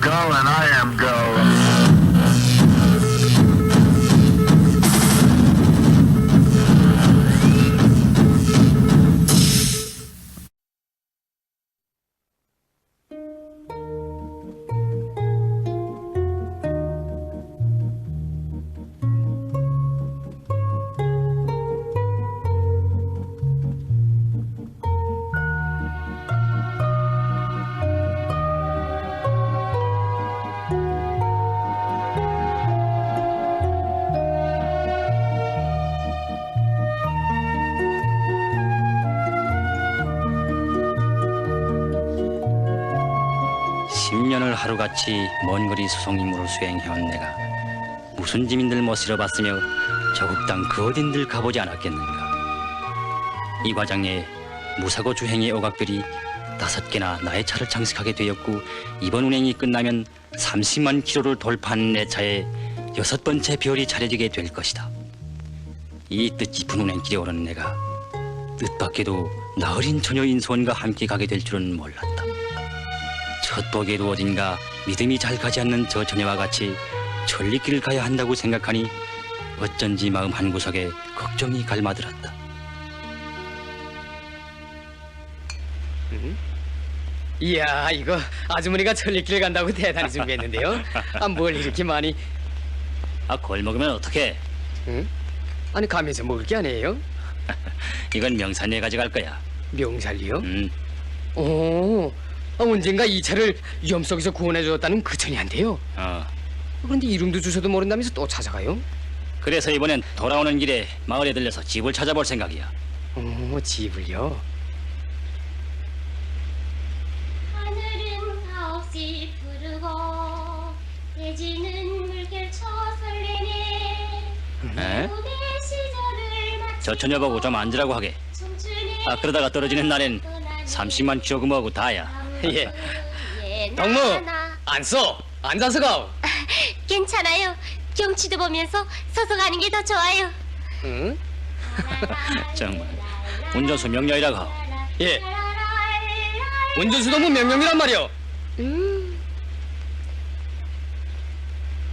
go and I am go. 하루같이 먼 거리 수송 임무를 수행해온 내가 무슨 짐인들 못 실어봤으며 조국 땅 그 어딘들 가보지 않았겠는가. 이 과정에 무사고 주행의 오각들이 5개나 나의 차를 장식하게 되었고, 이번 운행이 끝나면 30만 킬로를 돌파한 내 차에 6번째 별이 차려지게 될 것이다. 이 뜻깊은 운행길에 오르는 내가 뜻밖에도 나 어린 처녀 인소원과 함께 가게 될 줄은 몰랐다. 첫 보기에도 어딘가 믿음이 잘 가지 않는 저 처녀와 같이 천리길을 가야 한다고 생각하니 어쩐지 마음 한구석에 걱정이 갈마들었다. 이야, 이거 아주머니가 천리길을 간다고 대단히 준비했는데요. 뭘 이렇게 많이... 걸 먹으면 어떡해? 응? 아니, 가면서 먹을 게 아니에요? 이건 명산리에 가져갈 거야. 명산리요? 오, 언젠가 이 차를 위험 속에서 구원해줬다는 그 천이한테요. 그런데 이름도 주소도 모른다면서 또 찾아가요? 그래서 이번엔 돌아오는 길에 마을에 들려서 집을 찾아볼 생각이야. 집을요? 하늘은 사없이 푸르고 대지는 물결쳐 설레네. 내 시절을 마치 저 처녀 보고 좀 앉으라고 하게. 춤추네. 그러다가 떨어지는 날엔 30만 킬로그램하고 다야. 예. 동무, 안 써. 앉아서 가. 괜찮아요. 경치도 보면서 서서 가는 게 더 좋아요. 응? 정말 운전수 명령이라고 하오. 예. 운전수 너무 명령이란 말이요.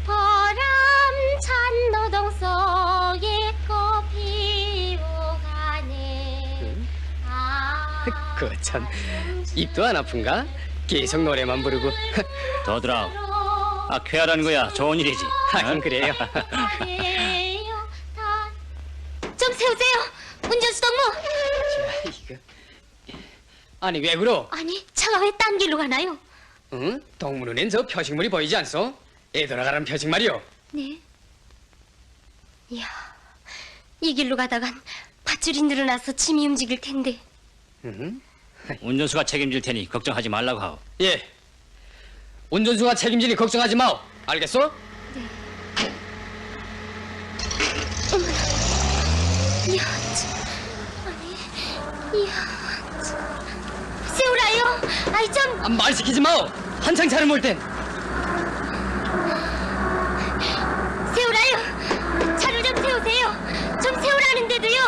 바람찬 노동 속에 꽃 피고 가네. 그 참, 입도 안 아픈가? 계속 노래만 부르고. 더 들어. 쾌활한 거야. 좋은 일이지. 하긴 그래요. 좀 세우세요, 운전수 동무. 자, 이거. 아니, 왜 그러? 아니, 차가 왜 딴 길로 가나요? 응? 동문은엔 저 표식물이 보이지 않소? 애 돌아가는 표식 말이요. 네. 이야, 이 길로 가다간 밧줄이 늘어나서 짐이 움직일 텐데. 응? 운전수가 책임질 테니 걱정하지 말라고 하오. 예. 운전수가 책임지니 걱정하지 마오. 알겠어? 이야, 아니, 이야, 세우라요. 아이 좀. 말 시키지 마오. 한창 차를 몰 땐. 세우라요. 차를 좀 세우세요. 좀 세우라는데도요.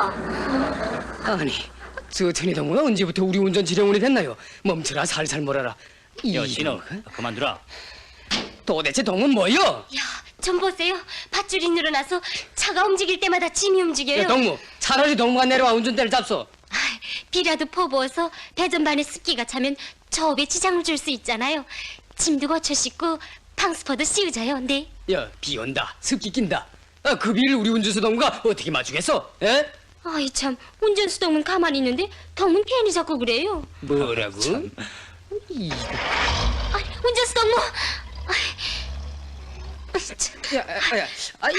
아니, 저 천희 동무가 언제부터 우리 운전 지령원이 됐나요? 멈춰라, 살살 몰아라. 여 신호 그만두라. 도대체 동은 뭐요? 야, 좀 보세요. 밧줄이 늘어나서 차가 움직일 때마다 짐이 움직여요. 야, 동무, 차라리 동무가 내려와 운전대를 잡소. 비라도 퍼부어서 배전반에 습기가 차면 저 업에 지장을 줄 수 있잖아요. 짐도 거쳐 싣고 방스퍼도 씌우자요. 네. 야, 비 온다, 습기 낀다. 그 비를 우리 운전수 동무가 어떻게 맞추겠어? 에? 아이 참, 운전수 동문 가만히 있는데 동문 괜히 자꾸 그래요. 뭐라고? 운전수 동무.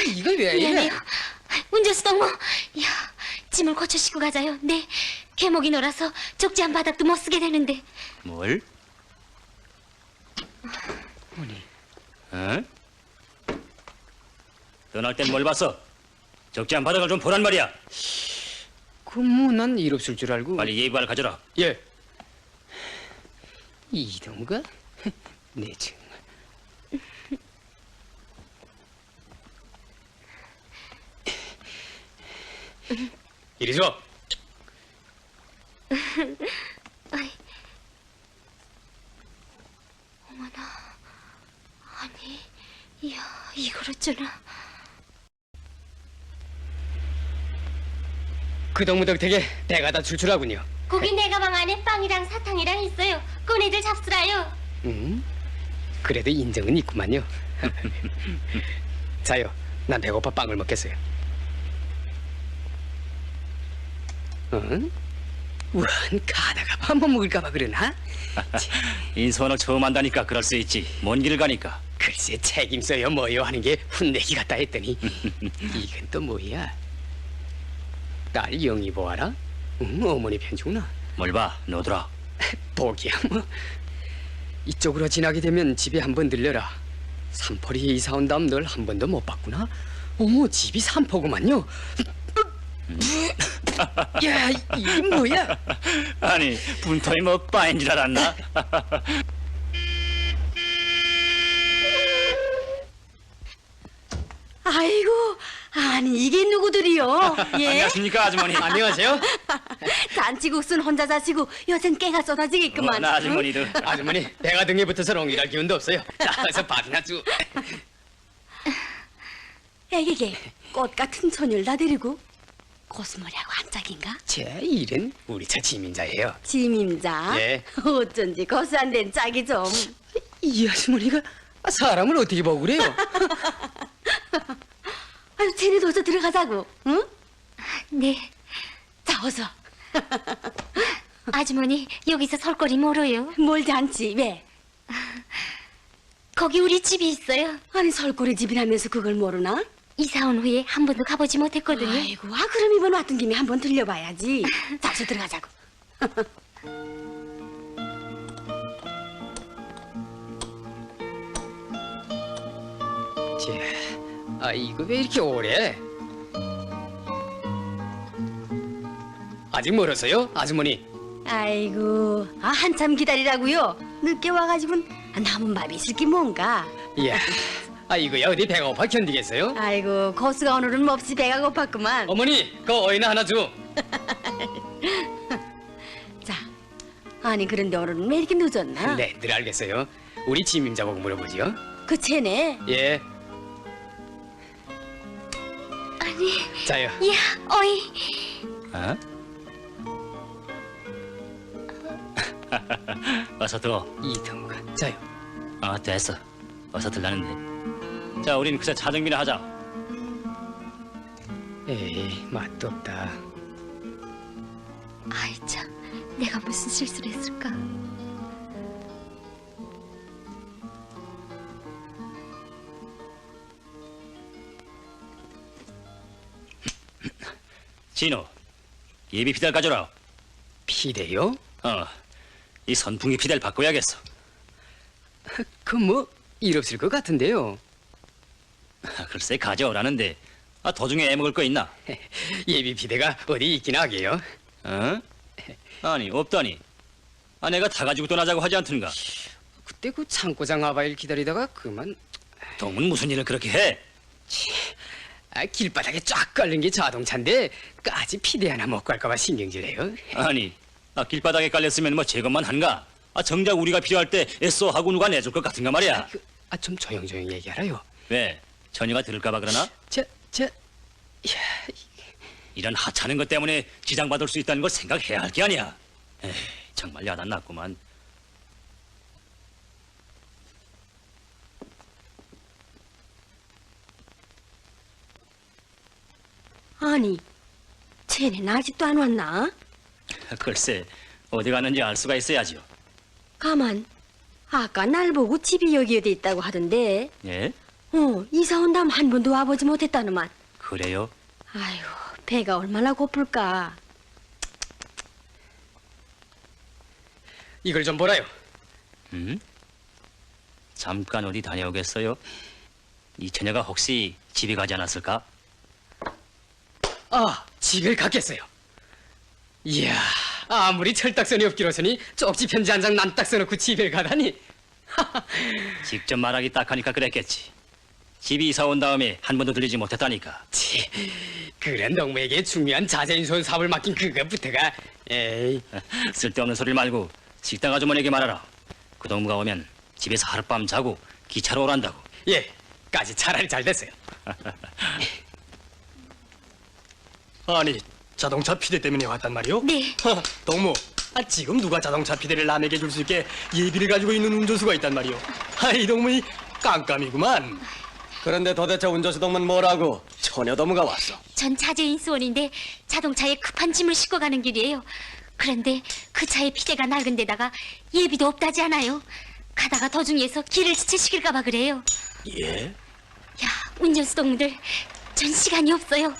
이거 왜 이래? 미안해요. 운전수 동무. 야, 짐을 거쳐 싣고 가자요. 네. 개목이 놀아서 족지한 바닥도 못 쓰게 되는데. 뭘? 어? 떠날 땐 뭘 봤어? 적지한 바닥을 좀 보란 말이야. 난 일 없을 줄 알고. 빨리 예의발 가져라. 예. 이 동무가? 네 정말. 이리 줘. 어머나, 이야, 이걸 어쩌나. 그 동무덕택에 배가 다 출출하군요. 거기 내 가방 안에 빵이랑 사탕이랑 있어요. 꺼내들 잡수라요. 그래도 인정은 있구만요. 자요, 난 배고파 빵을 먹겠어요. 응? 원 가다가 밥 못 먹을까봐 그러나? 인선을 처음 한다니까 그럴 수 있지. 먼 길을 가니까. 글쎄 책임져요 뭐요 하는 게 훈내기 같다 했더니 이건 또 뭐야? 딸 영희 보아라? 응, 어머니 편지구나. 뭘 봐, 너들아. 복이야 뭐. 이쪽으로 지나게 되면 집에 한번 들려라. 삼포리에 이사 온 다음 널 한 번도 못 봤구나. 어머 집이 삼포구만요. 야 이게 뭐야? 아니, 분통이 뭐 빠인 줄 알았나? 아이고, 아니 이게 누구들이요? 예? 안녕하십니까, 아주머니. 안녕하세요. 잔치국수는 혼자 자시고 요즘 깨가 쏟아지겠구만. 나 아주머니도. 아주머니 배가 등에 붙어서 롱이랄 기운도 없어요. 자 어서 밥이나 주. 애기게 꽃 같은 소녀를 다 데리고 고스머리하고 한 짝인가? 제 일은 우리 차 지민자예요. 지임자? 예. 어쩐지 고스한 된 짝이 좀. 이 아주머니가 사람을 어떻게 보고 그래요? 아유, 쟤네도 어서 들어가자고, 응? 네. 자, 어서. 아주머니, 여기서 설 거리 멀어요. 뭘 잔치, 왜? 거기 우리 집이 있어요. 아니, 설거리 집이라면서 그걸 모르나? 이사 온 후에 한 번도 가보지 못했거든요. 아이고, 그럼 이번 왔던 김에 한번 들려봐야지. 자, 어서 들어가자고. 이거 왜 이렇게 오래? 아직 멀었어요, 아주머니? 아이고, 한참 기다리라고요. 늦게 와가지고는 남은 밥이 있을 게 뭔가. 이야, 이거야 어디 배가 고파 견디겠어요? 아이고, 고수가 오늘은 몹시 배가 고팠구만. 어머니, 그 어이나 하나 줘. 자, 아니 그런데 오늘은 왜 이렇게 늦었나? 네, 늘 알겠어요. 우리 지민자 보고 물어보지요. 그 쟤네. 예, 아니, 자요. 야, 어이. 어? 어서 들어. 이등관, 자요. 됐어. 어서 들라는데. 자, 우린 그새 차정비나 하자. 에이, 맛도 없다. 아이 참, 내가 무슨 실수를 했을까? 진호, 예비 피달 가져라. 피대요? 이 선풍기 피달 바꿔야겠어. 그 뭐 일 없을 것 같은데요. 글쎄 가져오라는데. 도중에 애먹을 거 있나? 예비 피대가 어디 있긴 하게요. 어? 아니 없다니. 내가 다 가지고 떠나자고 하지 않던가. 그때 그 창고장 아바일 기다리다가 그만. 동문 무슨 일을 그렇게 해? 길바닥에 쫙 깔린 게 자동차인데 까지 피대 하나 먹고 갈까봐 신경질해요. 아니 길바닥에 깔렸으면 뭐 제것만 한가? 정작 우리가 필요할 때 애써 하고 누가 내줄 것 같은가 말이야. 좀 조용조용 얘기하라요. 왜? 전이가 들을까봐 그러나? 이런 하찮은 것 때문에 지장받을 수 있다는 걸 생각해야 할 게 아니야. 에이, 정말 야단났구만. 아니, 쟤네는 아직도 안 왔나? 글쎄 어디 갔는지 알 수가 있어야지요. 가만, 아까 날 보고 집이 여기 어디 있다고 하던데. 예? 이사 온 다음 한 번도 와보지 못했다는만. 그래요? 아이고, 배가 얼마나 고플까. 이걸 좀 보라요. 잠깐 어디 다녀오겠어요? 이 처녀가 혹시 집에 가지 않았을까? 집을 갔겠어요. 이야, 아무리 철딱선이 없기로서니 쪽지 편지 한 장 난딱 써놓고 집에 가다니. 직접 말하기 딱하니까 그랬겠지. 집이 이사 온 다음에 한 번도 들리지 못했다니까. 그런 동무에게 중요한 자재인손 사업을 맡긴 그것부터가. 에이, 쓸데없는 소리를 말고 식당 아주머니에게 말하라. 그 동무가 오면 집에서 하룻밤 자고 기차로 오란다고. 예, 까지 차라리 잘 됐어요. 아니, 자동차 피대 때문에 왔단 말이오? 네. 동무, 지금 누가 자동차 피대를 남에게 줄 수 있게 예비를 가지고 있는 운전수가 있단 말이오? 이 동무이 깜깜이구만. 그런데 도대체 운전수 동무는 뭐라고? 처녀동무가 왔어. 전 자재인 수원인데 자동차에 급한 짐을 싣고 가는 길이에요. 그런데 그 차의 피대가 낡은 데다가 예비도 없다지 않아요. 가다가 도중에서 길을 지체시킬까 봐 그래요. 예? 야, 운전수 동무들, 전 시간이 없어요.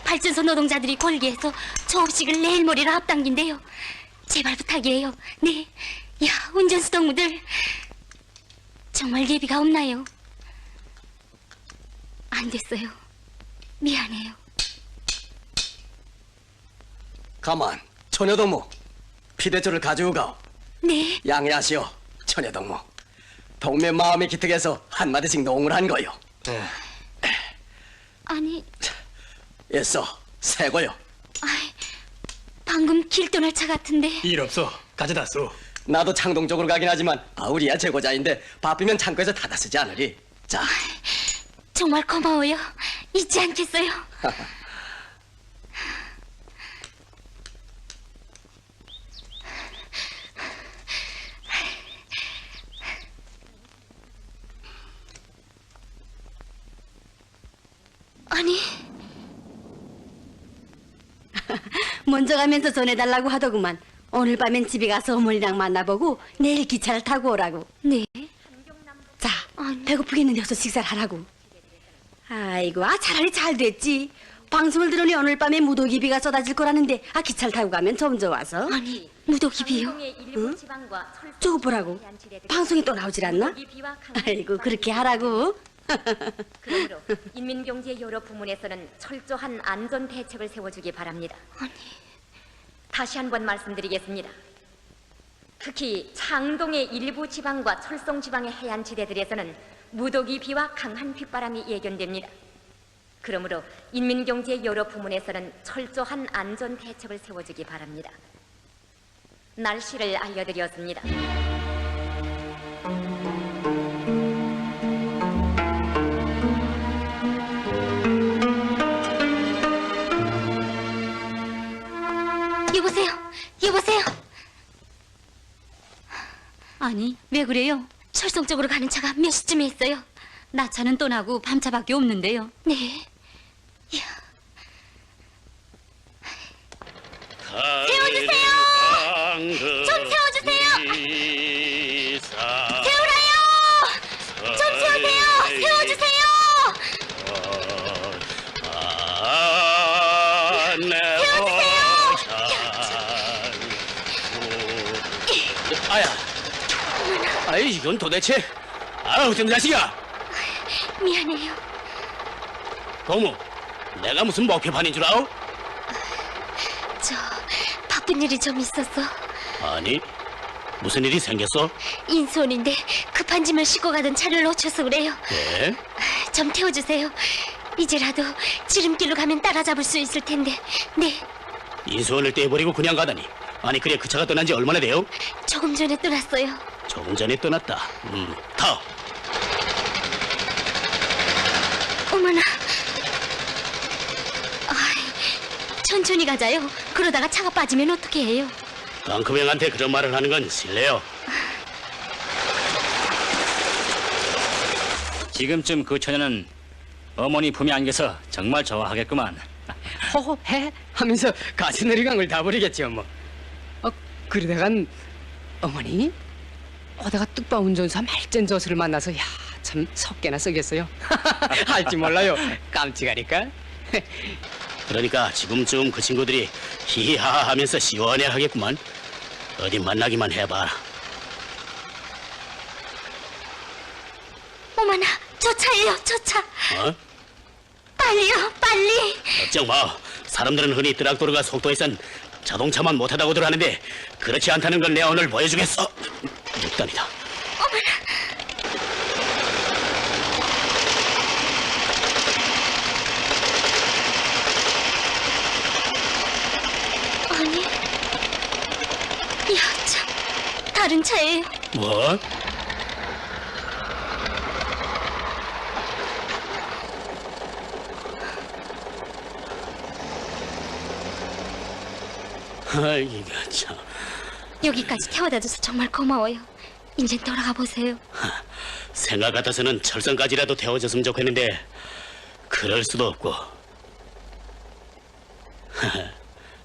발전소 노동자들이 골기해서 조업식을 내일 모레로 앞당긴대요. 제발 부탁이에요. 네. 야, 운전수 동무들, 정말 예비가 없나요? 안 됐어요. 미안해요. 가만, 처녀동무. 피대줄을 가지고 가오. 네. 양해하시오, 처녀동무. 동무의 마음이 기특해서 한마디씩 농을 한 거요. 아니, 애써, 새거요. 아이, 방금 길 떠날 차 같은데. 일 없어, 가져다 쏘. 나도 창동 쪽으로 가긴 하지만 우리야 제고자인데 바쁘면 창고에서 닫아 쓰지 않으리. 자. 정말 고마워요. 잊지 않겠어요. 아니, 먼저 가면서 전해달라고 하더구만. 오늘 밤엔 집에 가서 어머니랑 만나보고 내일 기차를 타고 오라고. 네. 자, 배고프겠는데 어서 식사를 하라고. 아이고, 차라리 잘 됐지. 방송을 들으니 오늘 밤에 무더기비가 쏟아질 거라는데 기차를 타고 가면 좀 좋아서. 아니, 무더기비요? 응? 저거 보라고. 방송에 또 나오질 않나? 아이고, 그렇게 하라고. 그러므로 인민경제 여러 부문에서는 철저한 안전 대책을 세워주기 바랍니다. 다시 한번 말씀드리겠습니다. 특히 창동의 일부 지방과 철송 지방의 해안 지대들에서는 무더기 비와 강한 빗바람이 예견됩니다. 그러므로 인민경제 여러 부문에서는 철저한 안전 대책을 세워주기 바랍니다. 날씨를 알려드렸습니다. 여보세요? 여보세요? 아니, 왜 그래요? 철송 쪽으로 가는 차가 몇 시쯤에 있어요? 나차는 또 나고 밤차밖에 없는데요. 네. 야. 세워주세요. 좀 세워주세요. 세우라요. 좀 세우세요. 세워주세요. 이건 도대체 어떤 자식이야? 미안해요. 동무, 내가 무슨 목표판인 줄 아오? 저 바쁜 일이 좀 있었어. 아니, 무슨 일이 생겼어? 인수원인데 급한 짐을 싣고 가던 차를 놓쳐서 그래요. 네? 좀 태워주세요. 이제라도 지름길로 가면 따라잡을 수 있을 텐데. 네, 인수원을 떼버리고 그냥 가다니. 아니, 그래 그 차가 떠난 지 얼마나 돼요? 조금 전에 떠났어요. 조금 전에 떠났다. 타. 어머나. 천천히 가자요. 그러다가 차가 빠지면 어떻게 해요? 깡크명한테 그런 말을 하는 건 실례요. 지금쯤 그 처녀는 어머니 품에 안겨서 정말 좋아하겠구만. 허허해 하면서 같이 내리강을 다 버리겠지요 뭐. 그러다간 어머니 오다가 뚝바 운전사 말전 저수를 만나서 참 속개나 쓰겠어요. 할지 몰라요. 깜찍하니까. 그러니까 지금쯤 그 친구들이 히히하하 하면서 시원해 하겠구만. 어디 만나기만 해봐. 어머나, 저 차예요, 저 차. 어? 빨리요, 빨리. 걱정 마. 사람들은 흔히 트락도르가 속도에선 자동차만 못하다고들 하는데 그렇지 않다는 걸 내가 오늘 보여주겠어. 6단이다. 아니, 야, 참, 다른 차예요. 뭐? 이거 참. 여기까지 태워다줘서 정말 고마워요. 이제 돌아가 보세요. 생각 같아서는 철선까지라도 태워줬으면 좋겠는데 그럴 수도 없고.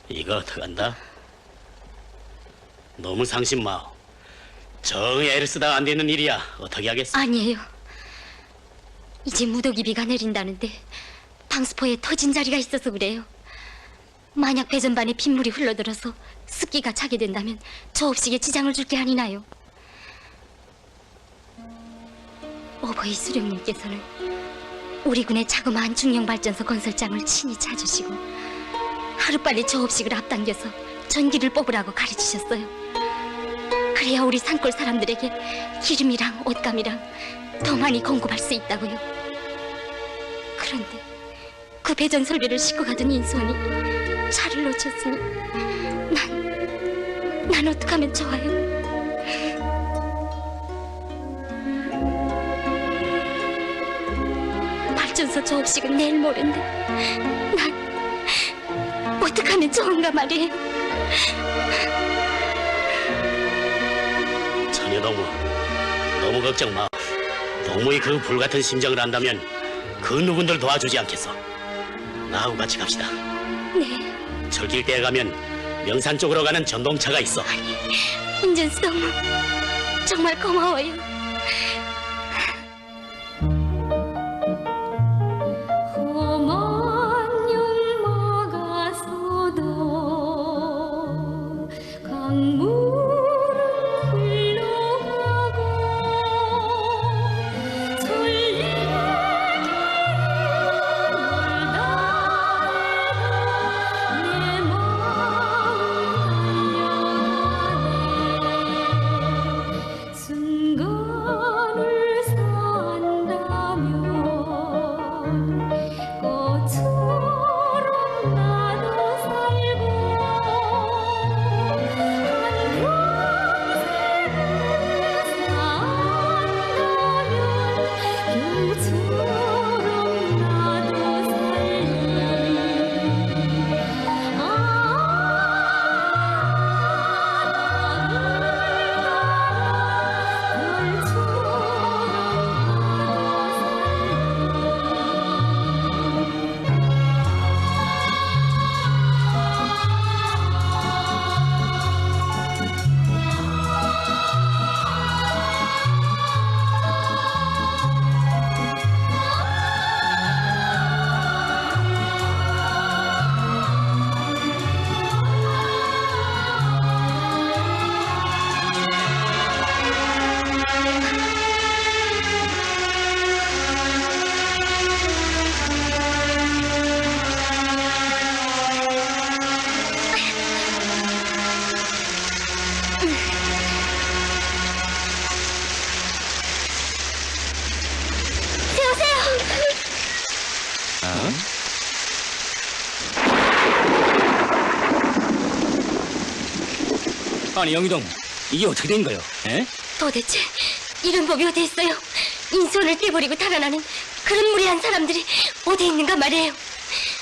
이거 어떡한다? 너무 상심 마오. 정 애를 쓰다 안 되는 일이야. 어떻게 하겠어? 아니에요. 이제 무더기비가 내린다는데 방수포에 터진 자리가 있어서 그래요. 만약 배전반에 빗물이 흘러들어서 습기가 차게 된다면 저 업식에 지장을 줄 게 아니나요? 오버이 수령님께서는 우리 군의 자그마한 중형발전소 건설장을 친히 찾으시고 하루빨리 저 업식을 앞당겨서 전기를 뽑으라고 가르치셨어요. 그래야 우리 산골 사람들에게 기름이랑 옷감이랑 더 많이 공급할 수 있다고요. 그런데 그 배전 설비를 싣고 가던 인수원이 차를 놓쳤으니 난 어떡하면 좋아요? 발전소 저 업식은 내일 모레인데 난 어떡하면 좋은가 말이에요. 전여동무, 너무 걱정 마. 동무의 그 불같은 심정을 안다면 그 누군들 도와주지 않겠어. 나하고 같이 갑시다. 네. 철길대에 가면 명산 쪽으로 가는 전동차가 있어. 운전수 동무 정말 고마워요. 험한 영 막아서도 강물은 흘러가고 설레게 내 마음 순간을 산다면 꽃처럼 나도 살고 한평생을 산다면 별처럼 나도 아니 영희동, 이게 어떻게 된 거요? 에? 도대체 이런 법이 어디 있어요? 인수원을 떼버리고 달아나는 그런 무례한 사람들이 어디 있는가 말이에요.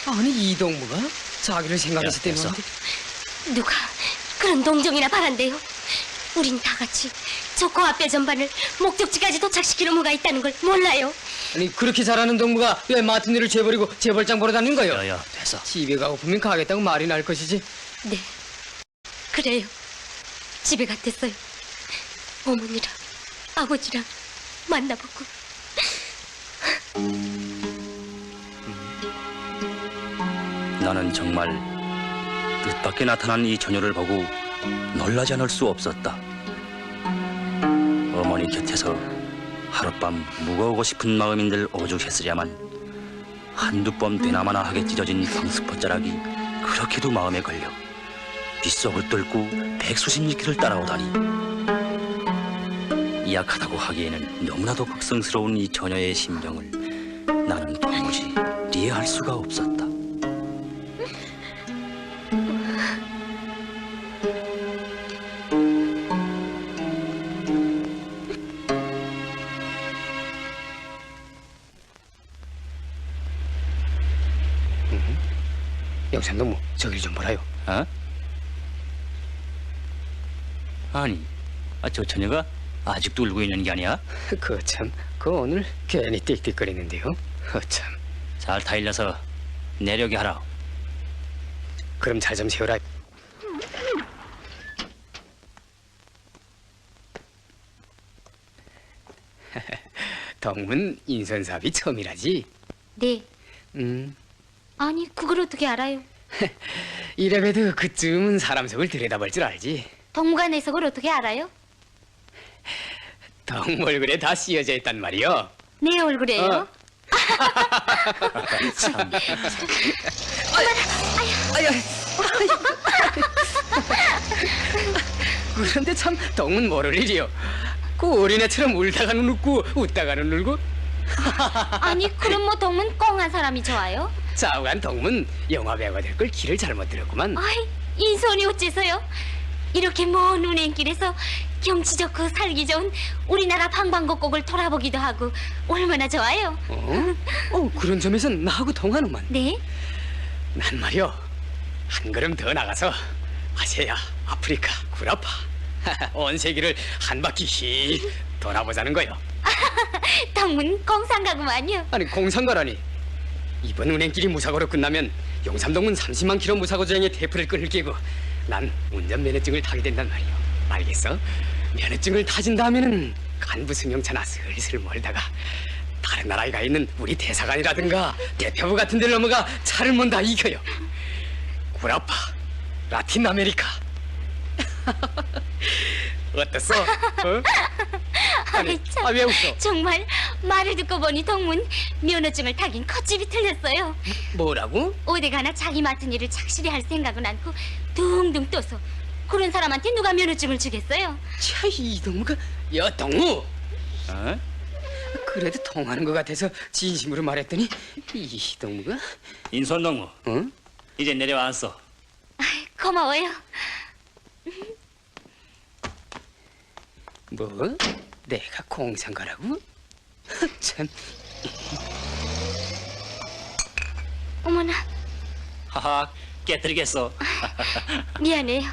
아니 이동무가 자기를 생각해서 야, 떼는 됐어. 건데 누가 그런 동정이나 바란대요? 우린 다 같이 저 고압 배전반을 목적지까지 도착시키는 무가 있다는 걸 몰라요. 아니 그렇게 잘하는 동무가 왜 맡은 일을 죄버리고 재벌장 보러 다니는 거요? 야야, 됐어. 집에 가고프면 가겠다고 말이 날 것이지. 네, 그래요. 집에 갔댔어요. 어머니랑 아버지랑 만나보고. 나는 정말 뜻밖의 나타난 이 처녀를 보고 놀라지 않을 수 없었다. 어머니 곁에서 하룻밤 묵어오고 싶은 마음인들 오죽했으랴만 한두 번 되나마나 하게 찢어진 방수포자락이 그렇게도 마음에 걸려 빗속을 뚫고 백수십 리길을 따라오다니. 약하다고 하기에는 너무나도 극성스러운 이 처녀의 심정을 나는 도무지 이해할 수가 없었다. 영찬 동무 저길 좀 보라요. 어? 아니, 저 처녀가 아직도 울고 있는 게 아니야? 그 오늘 괜히 띡띡거리는데요. 참. 잘 타일러서 내려게 하라. 그럼 잘 좀 세워라. 덕문 인선사업이 처음이라지? 네. 음, 아니, 그걸 어떻게 알아요? 이래봬도 그쯤은 사람 속을 들여다볼 줄 알지. 덕무관 해석을 어떻게 알아요? 덕 얼굴에 다 씌어져 있단 말이요. 내 얼굴에요? 어. 참. 그런데 참 덕문 모를 일이요. 그 어린애처럼 울다가는 웃고 웃다가는 울고. 아니, 그럼 뭐 덕문 꽁한 사람이 좋아요? 좌우간 덕문 영화배우가 될 걸 길을 잘못 들었구만. 아이, 인선이 어째서요? 이렇게 먼 운행길에서 경치 좋고 살기 좋은 우리나라 방방곡곡을 돌아보기도 하고 얼마나 좋아요? 그런 점에선 나하고 동하는만. 네? 난 말이요, 한 걸음 더 나가서 아시아, 아프리카, 구라파 온 세계를 한 바퀴 휙 돌아보자는 거요. 덕문 공상가구만요. 아니 공상가라니. 이번 운행길이 무사고로 끝나면 용산동문 30만 킬로 무사고 주행의 테이프를 끈을 끼고 난 운전면허증을 타게 된단 말이요. 알겠어? 면허증을 타진 다음에는 간부 승용차나 슬슬 몰다가 다른 나라에 가 있는 우리 대사관이라든가 대표부 같은 데를 넘어가 차를 몬다 이거요. 구라파, 라틴 아메리카. 어땠어? 어? 아니, 참, 왜 웃어? 정말 말을 듣고 보니 덕문 면허증을 타긴 컷집이 틀렸어요. 뭐라고? 어디 가나 자기 맡은 일을 착실히 할 생각은 않고 둥둥 떠서 그런 사람한테 누가 면허증을 주겠어요? 차, 이 동무가. 야, 동무! 어? 그래도 통하는 것 같아서 진심으로 말했더니 이 동무가. 인선동무, 응? 이제 내려왔어. 고마워요. 뭐? 내가 공상가라고? 참. 어머나, 하하, 깨뜨리겠어. 미안해요.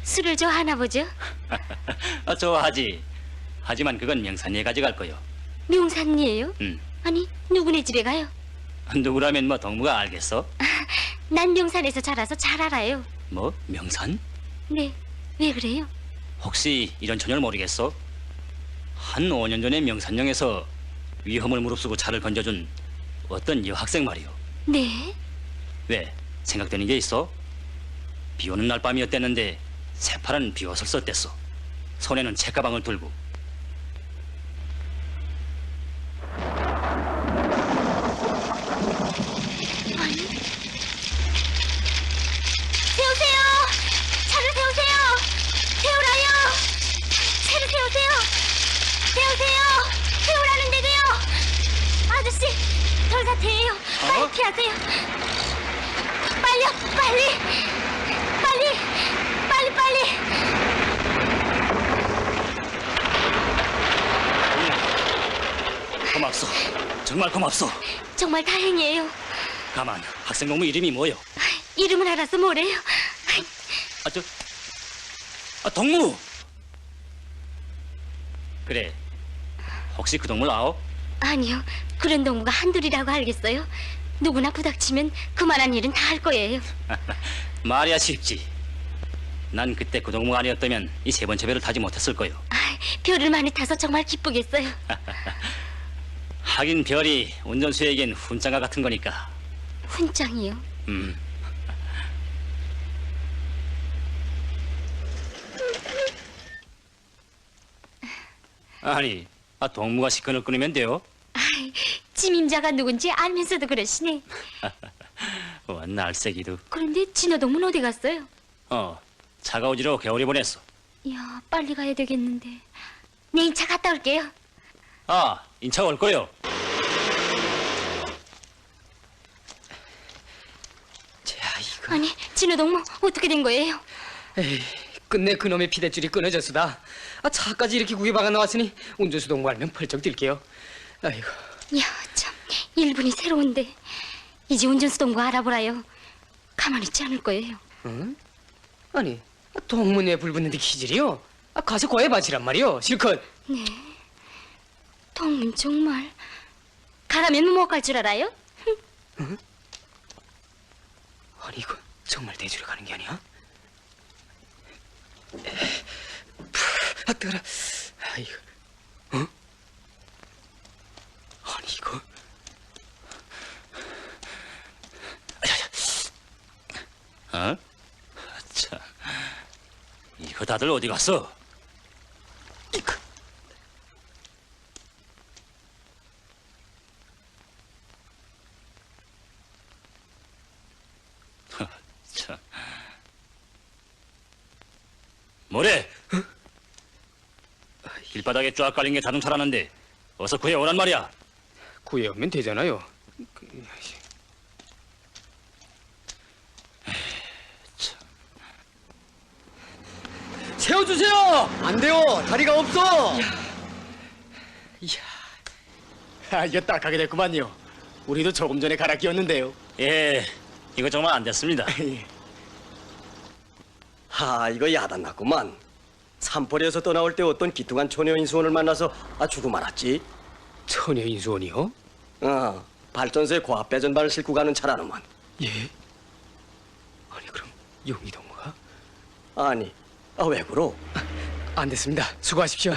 술을 좋아하나 보죠? 좋아하지. 하지만 그건 명산리에 가져갈 거요. 명산리예요? 아니, 누구네 집에 가요? 누구라면 뭐 동무가 알겠어? 난 명산에서 자라서 잘 알아요. 뭐? 명산? 네, 왜 그래요? 혹시 이런 처녀를 모르겠어? 한 5년 전에 명산령에서 위험을 무릅쓰고 차를 건져준 어떤 여학생 말이오. 네? 왜? 생각되는 게 있어? 비 오는 날 밤이었댔는데 새파란 비옷을 썼댔어. 손에는 책가방을 들고. 세우세요! 차를 세우세요! 세우라요! 차를 세우세요! 세우세요! 세우라는데도요! 아저씨, 돌사태예요. 빨리 피하세요. 빨리요, 빨리! 빨리! 빨리, 빨리! 고맙소. 정말 고맙소. 정말 다행이에요. 가만, 학생 동무 이름이 뭐요? 이름을 알아서 뭐래요? 동무! 그래, 혹시 그 동물 아오? 아니요, 그런 동무가 한둘이라고 알겠어요. 누구나 부닥치면 그만한 일은 다 할 거예요. 말이야 쉽지. 난 그때 그 동무가 아니었다면 이 세 번째 배를 타지 못했을 거요. 별을 많이 타서 정말 기쁘겠어요. 하긴 별이 운전수에겐 훈장과 같은 거니까. 훈장이요? 아니, 동무가 시큰을 끊으면 돼요? 지임자가 누군지 알면서도 그러시네. 날쌔기도. 그런데 진호동문 어디 갔어요? 차가 오지로 겨울이 보냈어. 이야, 빨리 가야 되겠는데. 네, 인차 갔다 올게요. 인차 올 거요. 자, 이거. 아니, 진호동무 어떻게 된 거예요? 에이, 끝내 그놈의 피대줄이 끊어졌수다. 차까지 이렇게 구겨박아 나왔으니 운전수 동무 알면 펄쩍 뛸게요. 아이고. 이야, 참, 일분이 새로운데. 이제 운전수 동무 알아보라요. 가만히 있지 않을 거예요. 응? 아니, 동문회 불붙는데 기질이요? 가서 구해봐지란 말이요. 실컷. 네. 동문 정말 가라면 못 갈 줄 알아요? 아니 이거 정말 대주로 가는 게 아니야? 뜨거라. 아이고. 어? 아니 이거. 어? 자, 이거 다들 어디 갔어? 이거. 참. 뭐래? 길바닥에 쫙 깔린 게 자동차라는데 어서 구해오란 말이야. 구해오면 되잖아요. 세워주세요. 안 돼요. 다리가 없어. 이야, 이거 딱하게 됐구만요. 우리도 조금 전에 갈아 끼웠는데요. 예, 이거 정말 안 됐습니다. 이거 야단났구만. 산포리에서 떠나올 때 어떤 기특한 처녀 인수원을 만나서 죽고 말았지. 처녀 인수원이요? 발전소에 고압 배전반을 싣고 가는 차라는만. 예. 아니 그럼 용의동무가? 아니, 왜 그러? 안 됐습니다. 수고하십시오.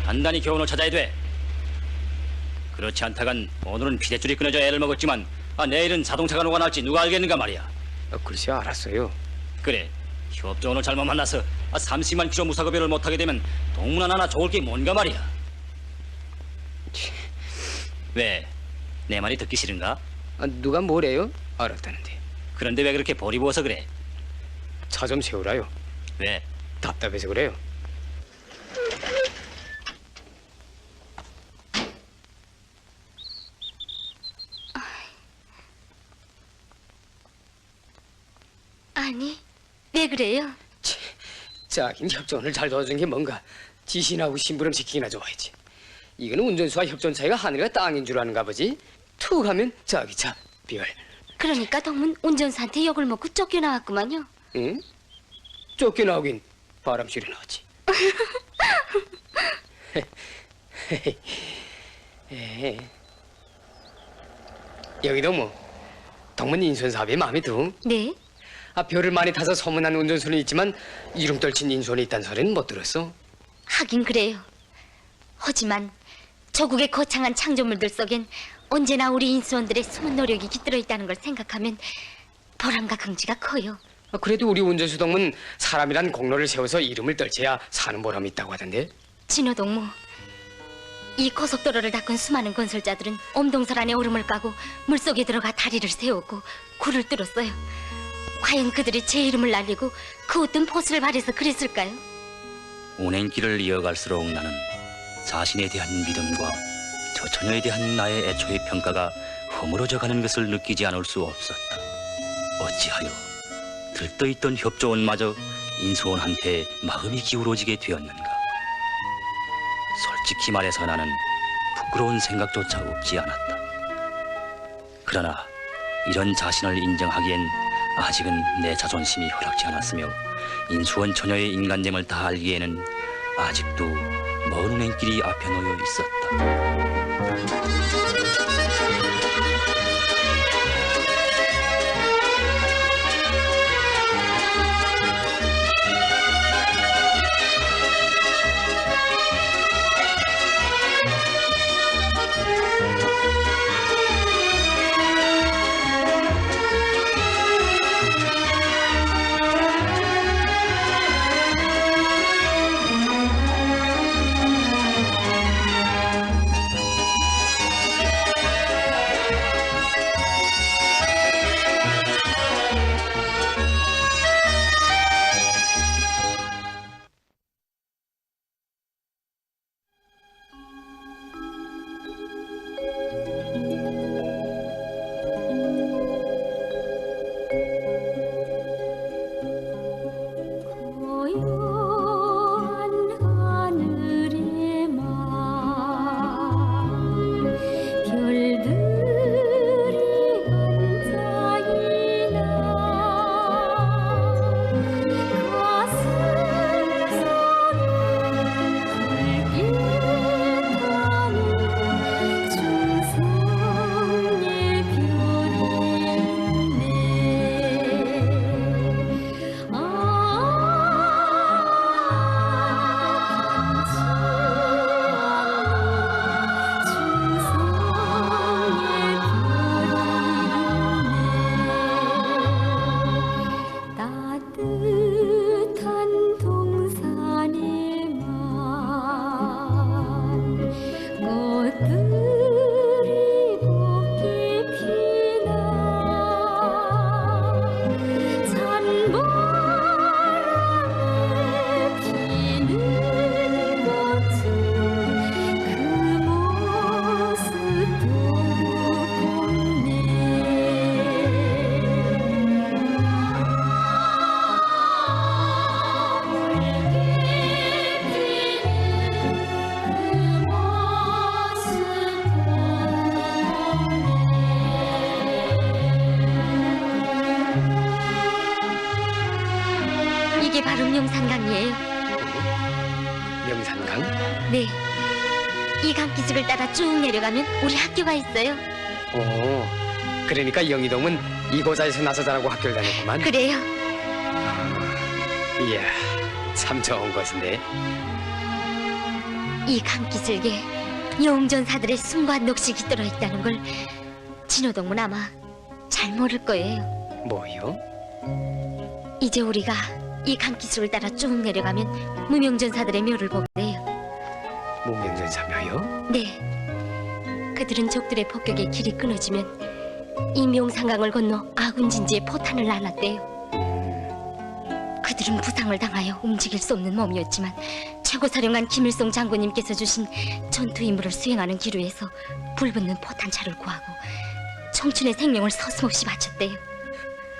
단단히 교훈을 찾아야 돼. 그렇지 않다간 오늘은 피대줄이 끊어져 애를 먹었지만 내일은 자동차가 녹아날지 누가 알겠는가 말이야. 글쎄 알았어요. 그래, 협조원을 잘못 만나서 30만 킬로 무사급여를 못하게 되면 동문 하나 좋을 게 뭔가 말이야. 왜? 내 말이 듣기 싫은가? 누가 뭐래요? 알았다는데. 그런데 왜 그렇게 볼이 부어서 그래? 차 좀 세우라요. 왜? 답답해서 그래요. 아니, 왜 그래요? 자긴 협조원을 잘 도와준 게 뭔가 지신하고 심부름 시키기나 좋아야지. 이거는 운전수와 협조원 차이가 하늘과 땅인 줄 아는가 보지. 툭 하면 자기 차 별. 그러니까 동문 운전수한테 욕을 먹고 쫓겨나왔구만요. 응? 쫓겨나오긴 바람실에 나왔지. 여기도 뭐 동문 인수원 사업이 마음에 드? 네? 별을 많이 타서 소문난 운전수는 있지만 이름 떨친 인수원이 있다는 소리는 못 들었어. 하긴 그래요. 하지만 조국의 거창한 창조물들 속엔 언제나 우리 인수원들의 숨은 노력이 깃들어 있다는 걸 생각하면 보람과 긍지가 커요. 그래도 우리 운전수 동문 사람이란 공로를 세워서 이름을 떨쳐야 사는 보람이 있다고 하던데. 진호동무, 이 고속도로를 닦은 수많은 건설자들은 엄동설 안에 오름을 까고 물속에 들어가 다리를 세우고 굴을 뚫었어요. 과연 그들이 제 이름을 날리고 그 어떤 포스를 발해서 그랬을까요? 운행길을 이어갈수록 나는 자신에 대한 믿음과 저 처녀에 대한 나의 애초의 평가가 허물어져 가는 것을 느끼지 않을 수 없었다. 어찌하여 들떠있던 협조원마저 인수원한테 마음이 기울어지게 되었는가. 솔직히 말해서 나는 부끄러운 생각조차 없지 않았다. 그러나 이런 자신을 인정하기엔 아직은 내 자존심이 허락지 않았으며 인수원 처녀의 인간됨을 다 알기에는 아직도 먼 운행길이 앞에 놓여 있었다. 이게 바로 명산강이에요. 명산강? 네. 이 강기슭을 따라 쭉 내려가면 우리 학교가 있어요. 오, 그러니까 영희동은 이고자에서 나서 자라고 학교를 다녔구만. 그래요. 이야, 참 좋은 것인데. 이 강기슭에 영전사들의 숨과 녹식이 들어있다는 걸 진호동문 아마 잘 모를 거예요. 뭐요? 이제 우리가 이 강기슭을 따라 쭉 내려가면 무명전사들의 묘를 보게 돼요. 무명전사묘요? 네. 그들은 적들의 폭격에 길이 끊어지면 이 명산강을 건너 아군진지에 포탄을 날랐대요. 그들은 부상을 당하여 움직일 수 없는 몸이었지만 최고사령관 김일성 장군님께서 주신 전투 임무를 수행하는 기류에서 불붙는 포탄차를 구하고 청춘의 생명을 서슴없이 바쳤대요.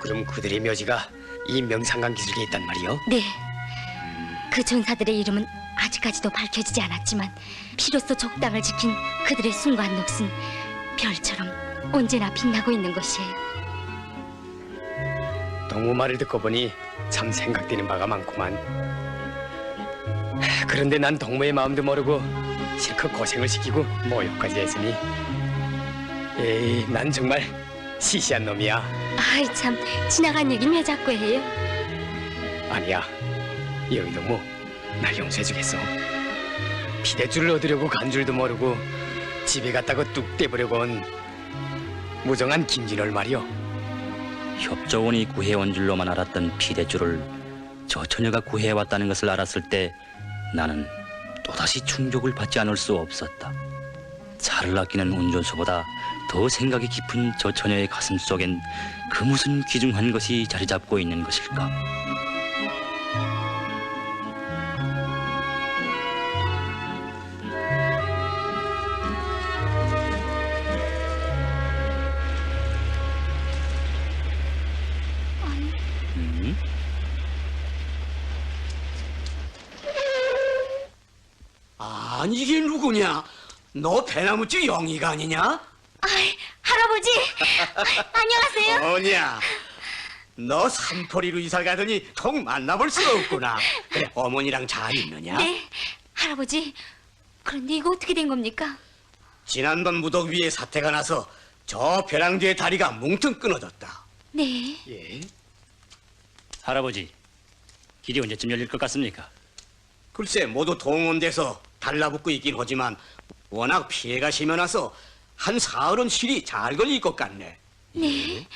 그럼 그들의 묘지가 이 명산강 기슭에 있단 말이요? 네. 그 전사들의 이름은 아직까지도 밝혀지지 않았지만 피로써 적당을 지킨 그들의 숨과 녹슨 별처럼 언제나 빛나고 있는 것이에요. 동무 말을 듣고 보니 참 생각되는 바가 많구만. 그런데 난 동무의 마음도 모르고 실컷 고생을 시키고 모욕까지 했으니 에이, 난 정말 시시한 놈이야. 아이 참, 지나간 얘기 왜 자꾸 해요? 아니야, 여기 동무 날 용서해주겠어. 피대줄을 얻으려고 간 줄도 모르고 집에 갔다가 뚝 떼보려고 온 무정한 김진월 말이오. 협조원이 구해온 줄로만 알았던 피대줄을 저 처녀가 구해왔다는 것을 알았을 때 나는 또다시 충격을 받지 않을 수 없었다. 차를 아끼는 운전수보다 더 생각이 깊은 저 처녀의 가슴 속엔 그 무슨 귀중한 것이 자리 잡고 있는 것일까? 아니 이게 누구냐? 너 배나무집 영희가 아니냐? 아이, 할아버지! 안녕하세요. 뭐냐? 너 산포리로 이사 가더니 통 만나볼 수가 없구나. 그래, 어머니랑 잘 있느냐? 네, 할아버지. 그런데 이거 어떻게 된 겁니까? 지난번 무더위에 사태가 나서 저 벼랑 뒤에 다리가 뭉텅 끊어졌다. 네. 예? 할아버지, 길이 언제쯤 열릴 것 같습니까? 글쎄 모두 동원돼서 달라붙고 있긴 하지만 워낙 피해가 심해나서 한 사흘은 실이 잘 걸릴 것 같네. 네.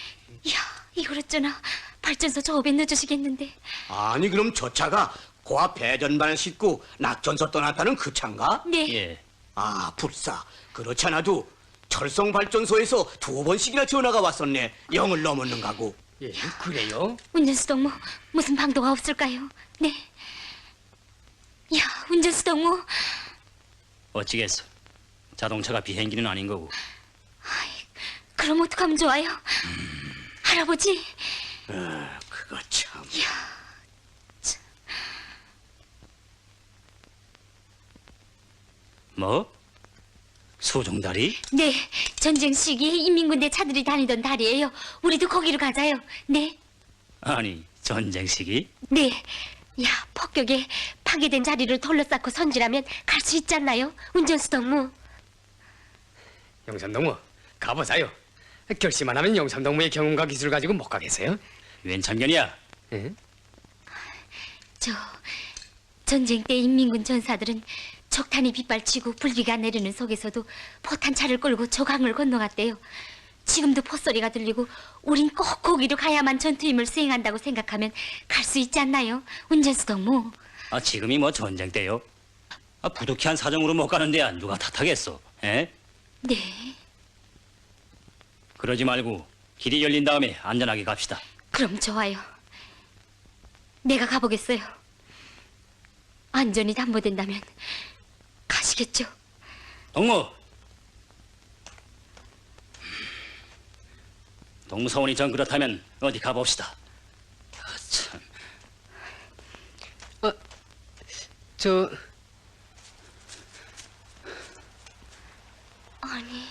이야, 이걸 어쩌나 발전소 조업에 늦으시겠는데. 아니 그럼 저 차가 고압 배전반을 싣고 낙전서 떠났다는 그 차인가? 네. 예. 아 불사. 그렇지 않아도 철성 발전소에서 2번씩이나 전화가 왔었네. 0을 넘었는 가고. 예, 그래요? 운전수 동무, 무슨 방도가 없을까요? 네. 야, 운전수 동무. 어찌겠어. 자동차가 비행기는 아닌 거고. 그럼 어떡하면 좋아요? 할아버지. 그거 참. 뭐? 소종다리? 네, 전쟁 시기에 인민군대 차들이 다니던 다리예요. 우리도 거기로 가자요. 네. 아니, 전쟁 시기? 네. 야, 폭격에 파괴된 자리를 둘러싸고 선질하면 갈 수 있지 않나요? 운전수 동무. 영삼동무 가보자요. 결심만 하면 영삼동무의 경험과 기술을 가지고 못 가겠어요? 웬 참견이야? 응? 저 전쟁 때 인민군 전사들은 적탄이 빗발치고 불기가 내리는 속에서도 포탄차를 끌고 저 강을 건너갔대요. 지금도 포소리가 들리고 우린 꼭 거기로 가야만 전투임을 수행한다고 생각하면 갈 수 있지 않나요? 운전수 동무. 아, 지금이 뭐 전쟁 때요? 아, 부득이한 사정으로 못 가는데야 누가 탓하겠어? 에? 네. 그러지 말고 길이 열린 다음에 안전하게 갑시다. 그럼 좋아요. 내가 가보겠어요. 안전이 담보된다면 가시겠죠? 동무! 동무사원이 전 그렇다면 어디 가봅시다. 아, 참. 저 아니,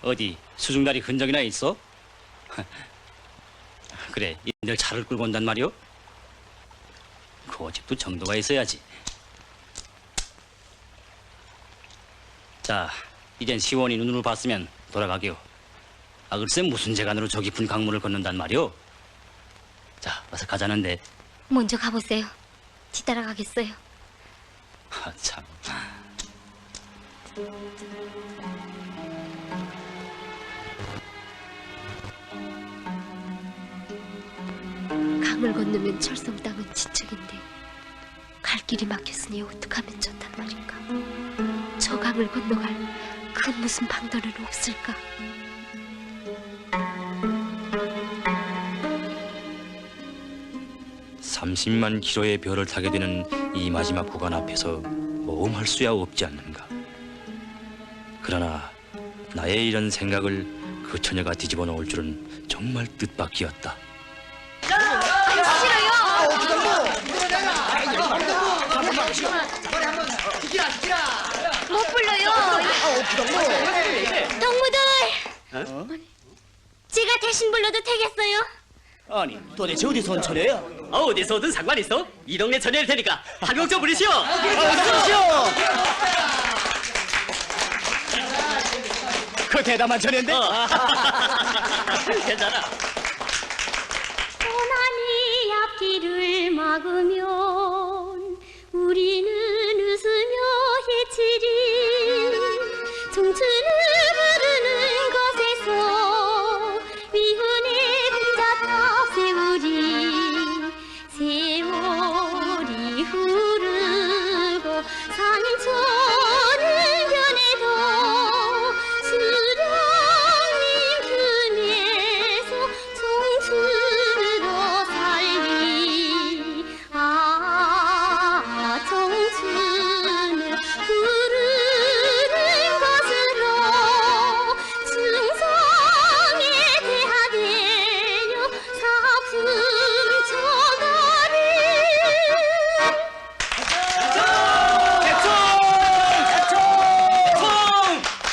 어디 수중다리 흔적이나 있어? 그래, 이들 차를 끌고 온단 말이오? 고집도 정도가 있어야지. 자, 이젠 시원히 눈으로 봤으면 돌아가게요. 아, 글쎄 무슨 재간으로 저 깊은 강물을 걷는단 말이오? 자, 어서 가자는데. 먼저 가보세요. 뒤따라가겠어요. 아, 참. 강을 건너면 철성 땅은 지척인데 갈 길이 막혔으니 어떡하면 좋단 말인가. 저 강을 건너갈 그 무슨 방도는 없을까. 30만 킬로의 별을 타게 되는 이 마지막 구간 앞에서 모험할 수야 없지 않는가. 그러나 나의 이런 생각을 그 처녀가 뒤집어 놓을 줄은 정말 뜻밖이었다. 못 불러요. 동무들. 제가 대신 불러도 되겠어요? 아니, 도대체 어디서 온 처녀야? 어디서 오든 상관있어? 이 동네 처녀일 테니까 한 곡 좀 부르시오. 그 대담한 처녀인데? 괜찮아. 고난이 앞길을 막으면 우리는 웃으며 헤치리. 청춘을 부르는 것에서 위훈의 분자탑 세우리. 세월이 흐르고 상처는 변해도 수령님 품에서 청춘으로 살리. 아, 청춘을 부르는 것으로 충성에 대하되어 사품 쳐가리.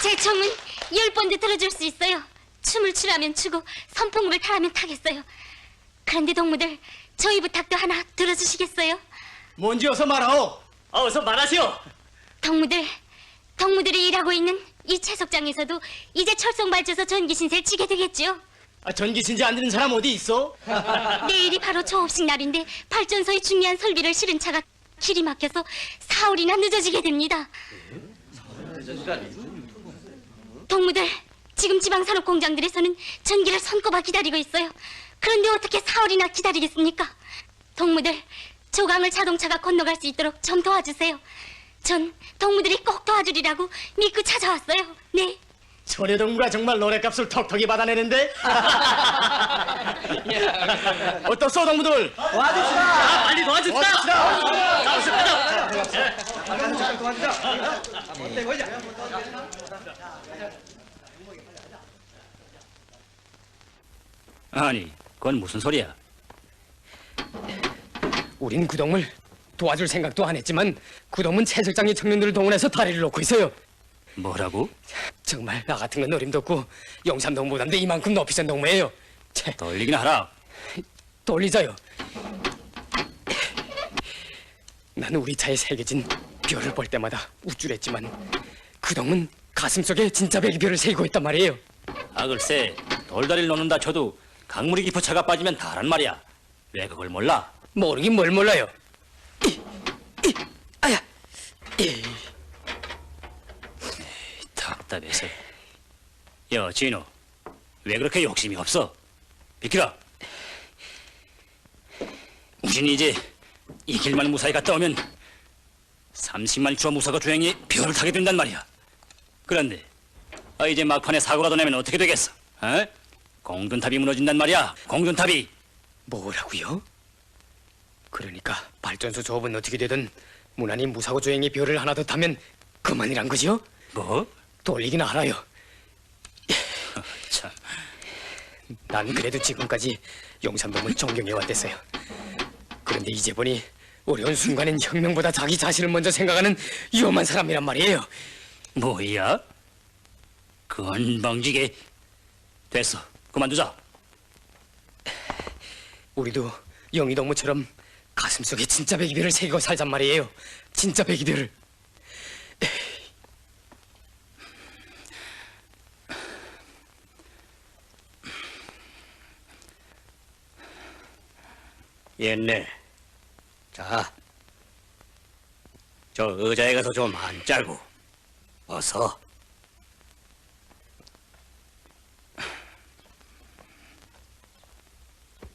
제 총은 10번도 들어줄 수 있어요. 춤을 추라면 추고 선풍을 타라면 타겠어요. 그런데 동무들, 저희 부탁도 하나 들어주시겠어요? 뭔지 어서 말하오. 어서 말하시오. 동무들이 일하고 있는 이 채석장에서도 이제 철송발전소 전기신세를 치게 되겠지요. 전기신지 안 되는 사람 어디 있어? 내일이 바로 조업식 날인데 발전소의 중요한 설비를 실은 차가 길이 막혀서 사흘이나 늦어지게 됩니다. 동무들, 지금 지방산업 공장들에서는 전기를 손꼽아 기다리고 있어요. 그런데 어떻게 사흘이나 기다리겠습니까? 동무들, 조강을 자동차가 건너갈 수 있도록 좀 도와주세요. 전 동무들이 꼭 도와주리라고 믿고 찾아왔어요. 네. 처녀 동무가 정말 노래값을 턱턱이 받아내는데? 어떻소 동무들? 도와줍시다. 빨리 도와줍시다. 자, 어서 가자. 아니, 그건 무슨 소리야? 우린 구동을 도와줄 생각도 안 했지만 구동은 채석장의 청년들을 동원해서 다리를 놓고 있어요. 뭐라고? 정말 나 같은 건 어림도 없고 영삼동보다도 이만큼 높이 센 동무예요. 채, 돌리긴 하라. 돌리자요. 나는 우리 차에 새겨진 별을 볼 때마다 우쭐했지만 구동은 가슴속에 진짜 배기별을 새기고 있단 말이에요. 아, 글쎄 돌다리를 놓는다 쳐도 강물이 깊어 차가 빠지면 다란 말이야. 왜 그걸 몰라? 모르긴 뭘 몰라요. 아야. 답답해서. 야, 진호, 왜 그렇게 욕심이 없어? 비키라. 우린 이제 이 길만 무사히 갔다 오면 30만 킬로 무사거 주행이 별을 타게 된단 말이야. 그런데 이제 막판에 사고라도 내면 어떻게 되겠어? 어? 공든탑이 무너진단 말이야. 공든탑이. 뭐라고요? 그러니까 발전소 조업은 어떻게 되든 무난히 무사고 조행의 별을 하나 더 타면 그만이란 거죠? 뭐? 돌리긴 알아요. 참. 난 그래도 지금까지 용산동을 존경해 왔댔어요. 그런데 이제 보니 어려운 순간엔 혁명보다 자기 자신을 먼저 생각하는 위험한 사람이란 말이에요. 뭐야? 건방지게. 됐어, 그만두자. 우리도 영희 동무처럼 가슴속에 진짜 배기별을 새기고 살잔 말이에요. 진짜 배기별을. 옛네. 자, 저 의자에 가서 좀 앉자고. 어서.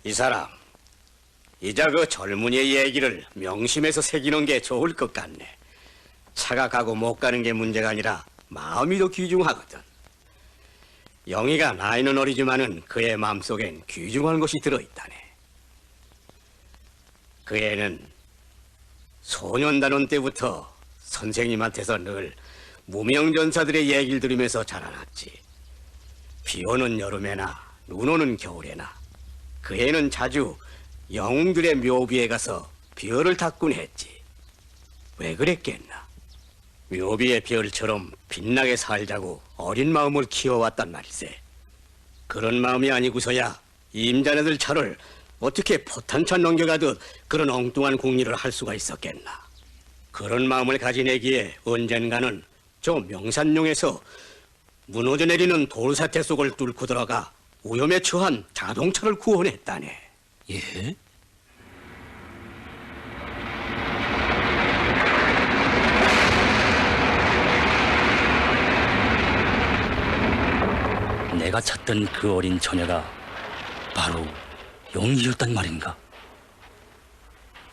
이 사람, 이제 그 젊은이의 얘기를 명심해서 새기는 게 좋을 것 같네. 차가 가고 못 가는 게 문제가 아니라 마음이 더 귀중하거든. 영희가 나이는 어리지만은 그의 마음속엔 귀중한 것이 들어있다네. 그 애는 소년단원 때부터 선생님한테서 늘 무명전사들의 얘기를 들으면서 자라났지. 비 오는 여름에나 눈 오는 겨울에나 그 애는 자주 영웅들의 묘비에 가서 별을 탔곤 했지. 왜 그랬겠나? 묘비의 별처럼 빛나게 살자고 어린 마음을 키워왔단 말이세. 그런 마음이 아니고서야 임자네들 차를 어떻게 포탄차 넘겨가듯 그런 엉뚱한 궁리를 할 수가 있었겠나. 그런 마음을 가진 애기에 언젠가는 저 명산용에서 무너져 내리는 돌사태 속을 뚫고 들어가 오염에 처한 자동차를 구원했다네. 예? 내가 찾던 그 어린 처녀가 바로 영희였단 말인가?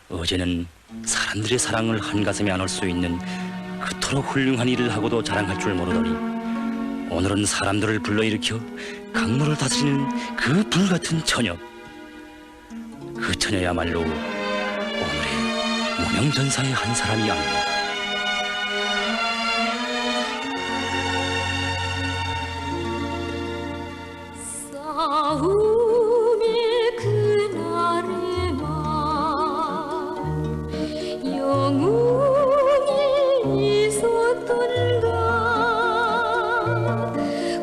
어제는 사람들의 사랑을 한가슴에 안을 수 있는 그토록 훌륭한 일을 하고도 자랑할 줄 모르더니 오늘은 사람들을 불러일으켜 강물을 다스리는 그 불같은 처녀. 그 처녀야말로 오늘의 무명전사의 한 사람이 아닌가. 싸움의 그날에만 영웅이 있었던가.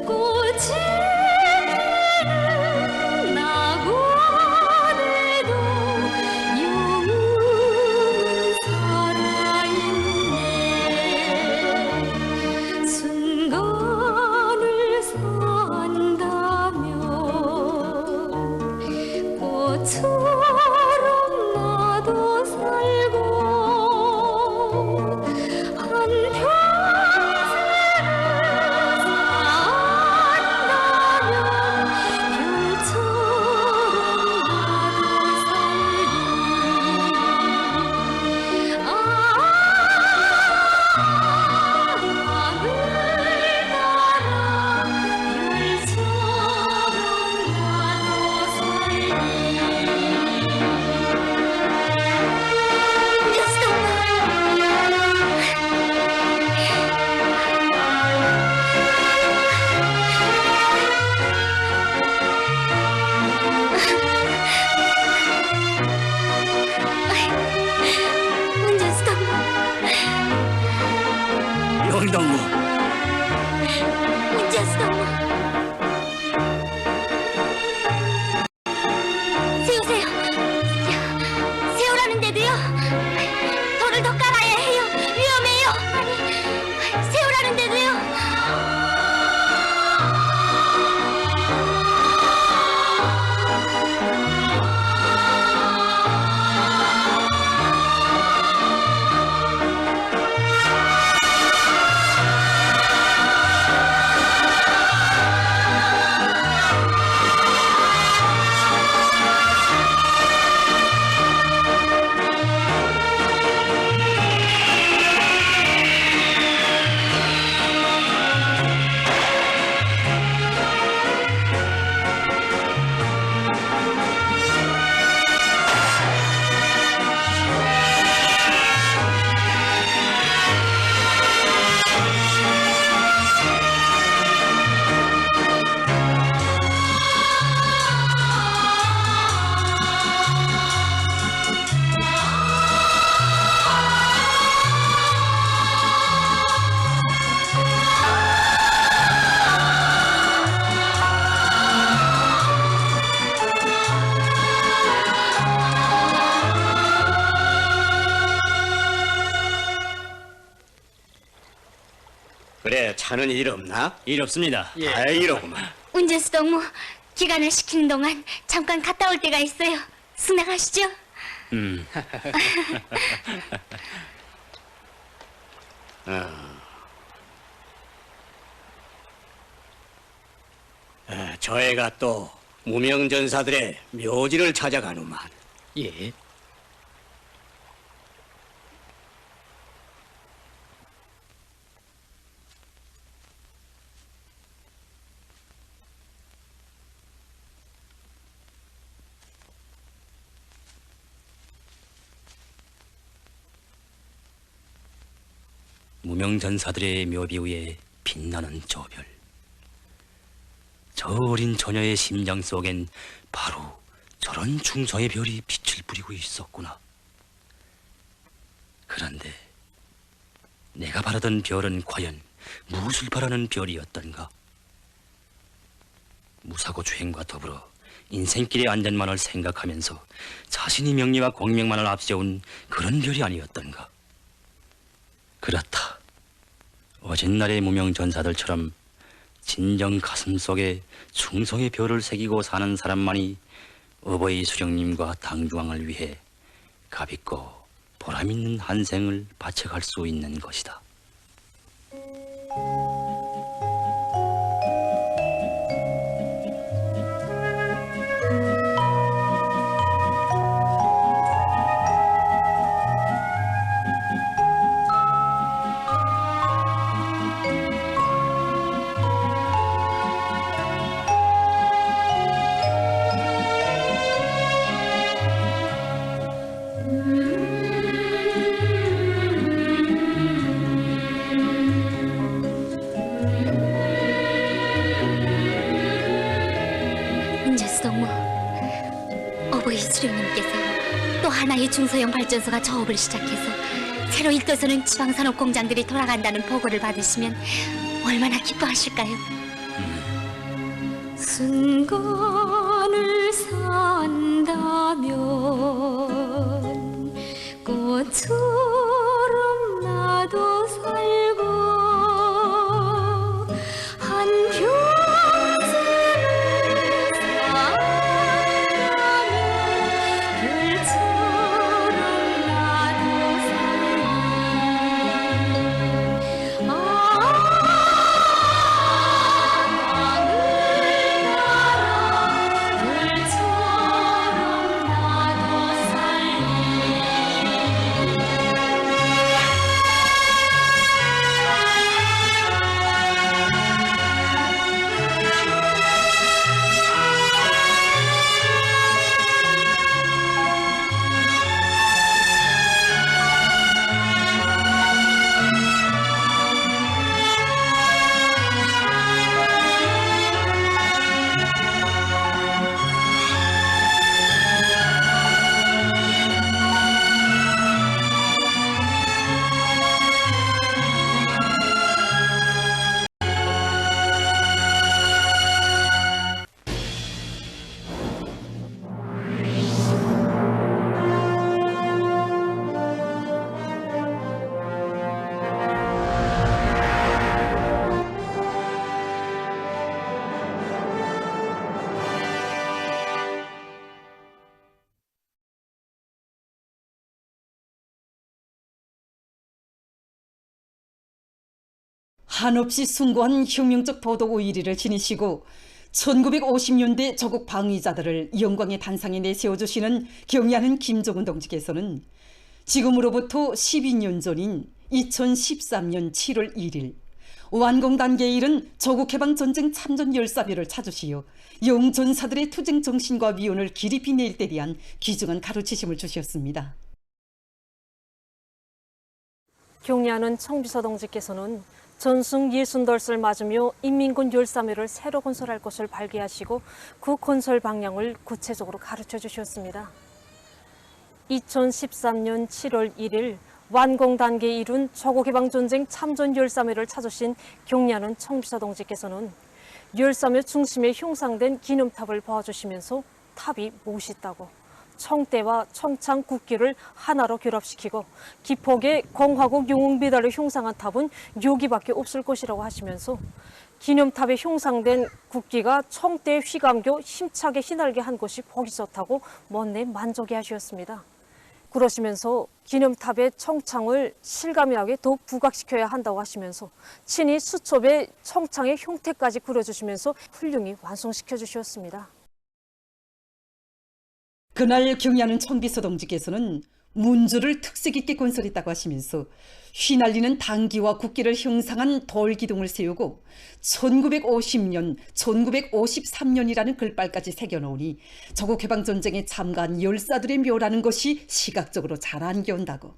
꽃이 피는 낙원에도 영웅은 살아있네. 순간을 산다면 꽃처럼 나도 살고 한평생을 산다면 별처럼 나도 살리. 하늘 따라 별처럼 나도 살리. 운전수동 영희 동무, 운전수동 세우세요. 세우라는데도요. 돌을 더 깔아야 해요. 위험해요. 아니, 세우라는데도요. 그래, 차는 일 없나? 일 없습니다. 다행이로구만. 운전수 동무 기간을 시키는 동안 잠깐 갔다 올 때가 있어요. 승낙하시죠? 저 애가 또 무명전사들의 묘지를 찾아가누만. 예. 무명전사들의 묘비 위에 빛나는 저 별. 저 어린 처녀의 심장 속엔 바로 저런 중성의 별이 빛을 뿌리고 있었구나. 그런데 내가 바라던 별은 과연 무엇을 바라는 별이었던가? 무사고 주행과 더불어 인생길의 안전만을 생각하면서 자신의 명예와 공명만을 앞세운 그런 별이 아니었던가? 그렇다. 어젯날의 무명전사들처럼 진정 가슴속에 충성의 별을 새기고 사는 사람만이 어버이 수령님과 당중왕을 위해 가볍고 보람있는 한 생을 바쳐갈 수 있는 것이다. 운전수 동무, 어버이 수령님께서 또 하나의 중소형 발전소가 조업을 시작해서 새로 일도서는 지방산업 공장들이 돌아간다는 보고를 받으시면 얼마나 기뻐하실까요? 순간을 산다면 꽃처럼 나도 살고 한평생을 살아가면 별처럼 나도 살리 한없이 숭고한 혁명적 도덕 우위를 지니시고 1950년대 조국 방위자들을 영광의 단상에 내세워주시는 경의하는 김정은 동지께서는 지금으로부터 12년 전인 2013년 7월 1일 완공 단계에 이른 조국해방전쟁 참전 열사별을 찾으시어 영전사들의 투쟁 정신과 위원을 기립히 낼 때 대한 귀중한 가르치심을 주셨습니다. 경의하는 청비서 동지께서는 전승 60돌을 맞으며 인민군 열사묘를 새로 건설할 것을 발기하시고 그 건설 방향을 구체적으로 가르쳐 주셨습니다. 2013년 7월 1일 완공 단계에 이룬 조국해방전쟁 참전 열사묘를 찾으신 경의하는 청비서 동지께서는 열사묘 중심에 형상된 기념탑을 보아주시면서 탑이 멋있다고 청대와 청창 국기를 하나로 결합시키고 기폭의 공화국 영웅비달을 흉상한 탑은 여기밖에 없을 것이라고 하시면서 기념탑에 흉상된 국기가 청대의 휘감겨 힘차게 휘날게 한 것이 보기 좋다고 먼내 만족해 하셨습니다. 그러시면서 기념탑의 청창을 실감나게 더욱 부각시켜야 한다고 하시면서 친히 수첩에 청창의 형태까지 그려주시면서 훌륭히 완성시켜 주셨습니다. 그날 경의하는 청비서 동지께서는 문주를 특색 있게 건설했다고 하시면서 휘날리는 당기와 국기를 형상한 돌기둥을 세우고 1950년, 1953년이라는 글발까지 새겨놓으니 조국해방전쟁에 참가한 열사들의 묘라는 것이 시각적으로 잘 안겨온다고.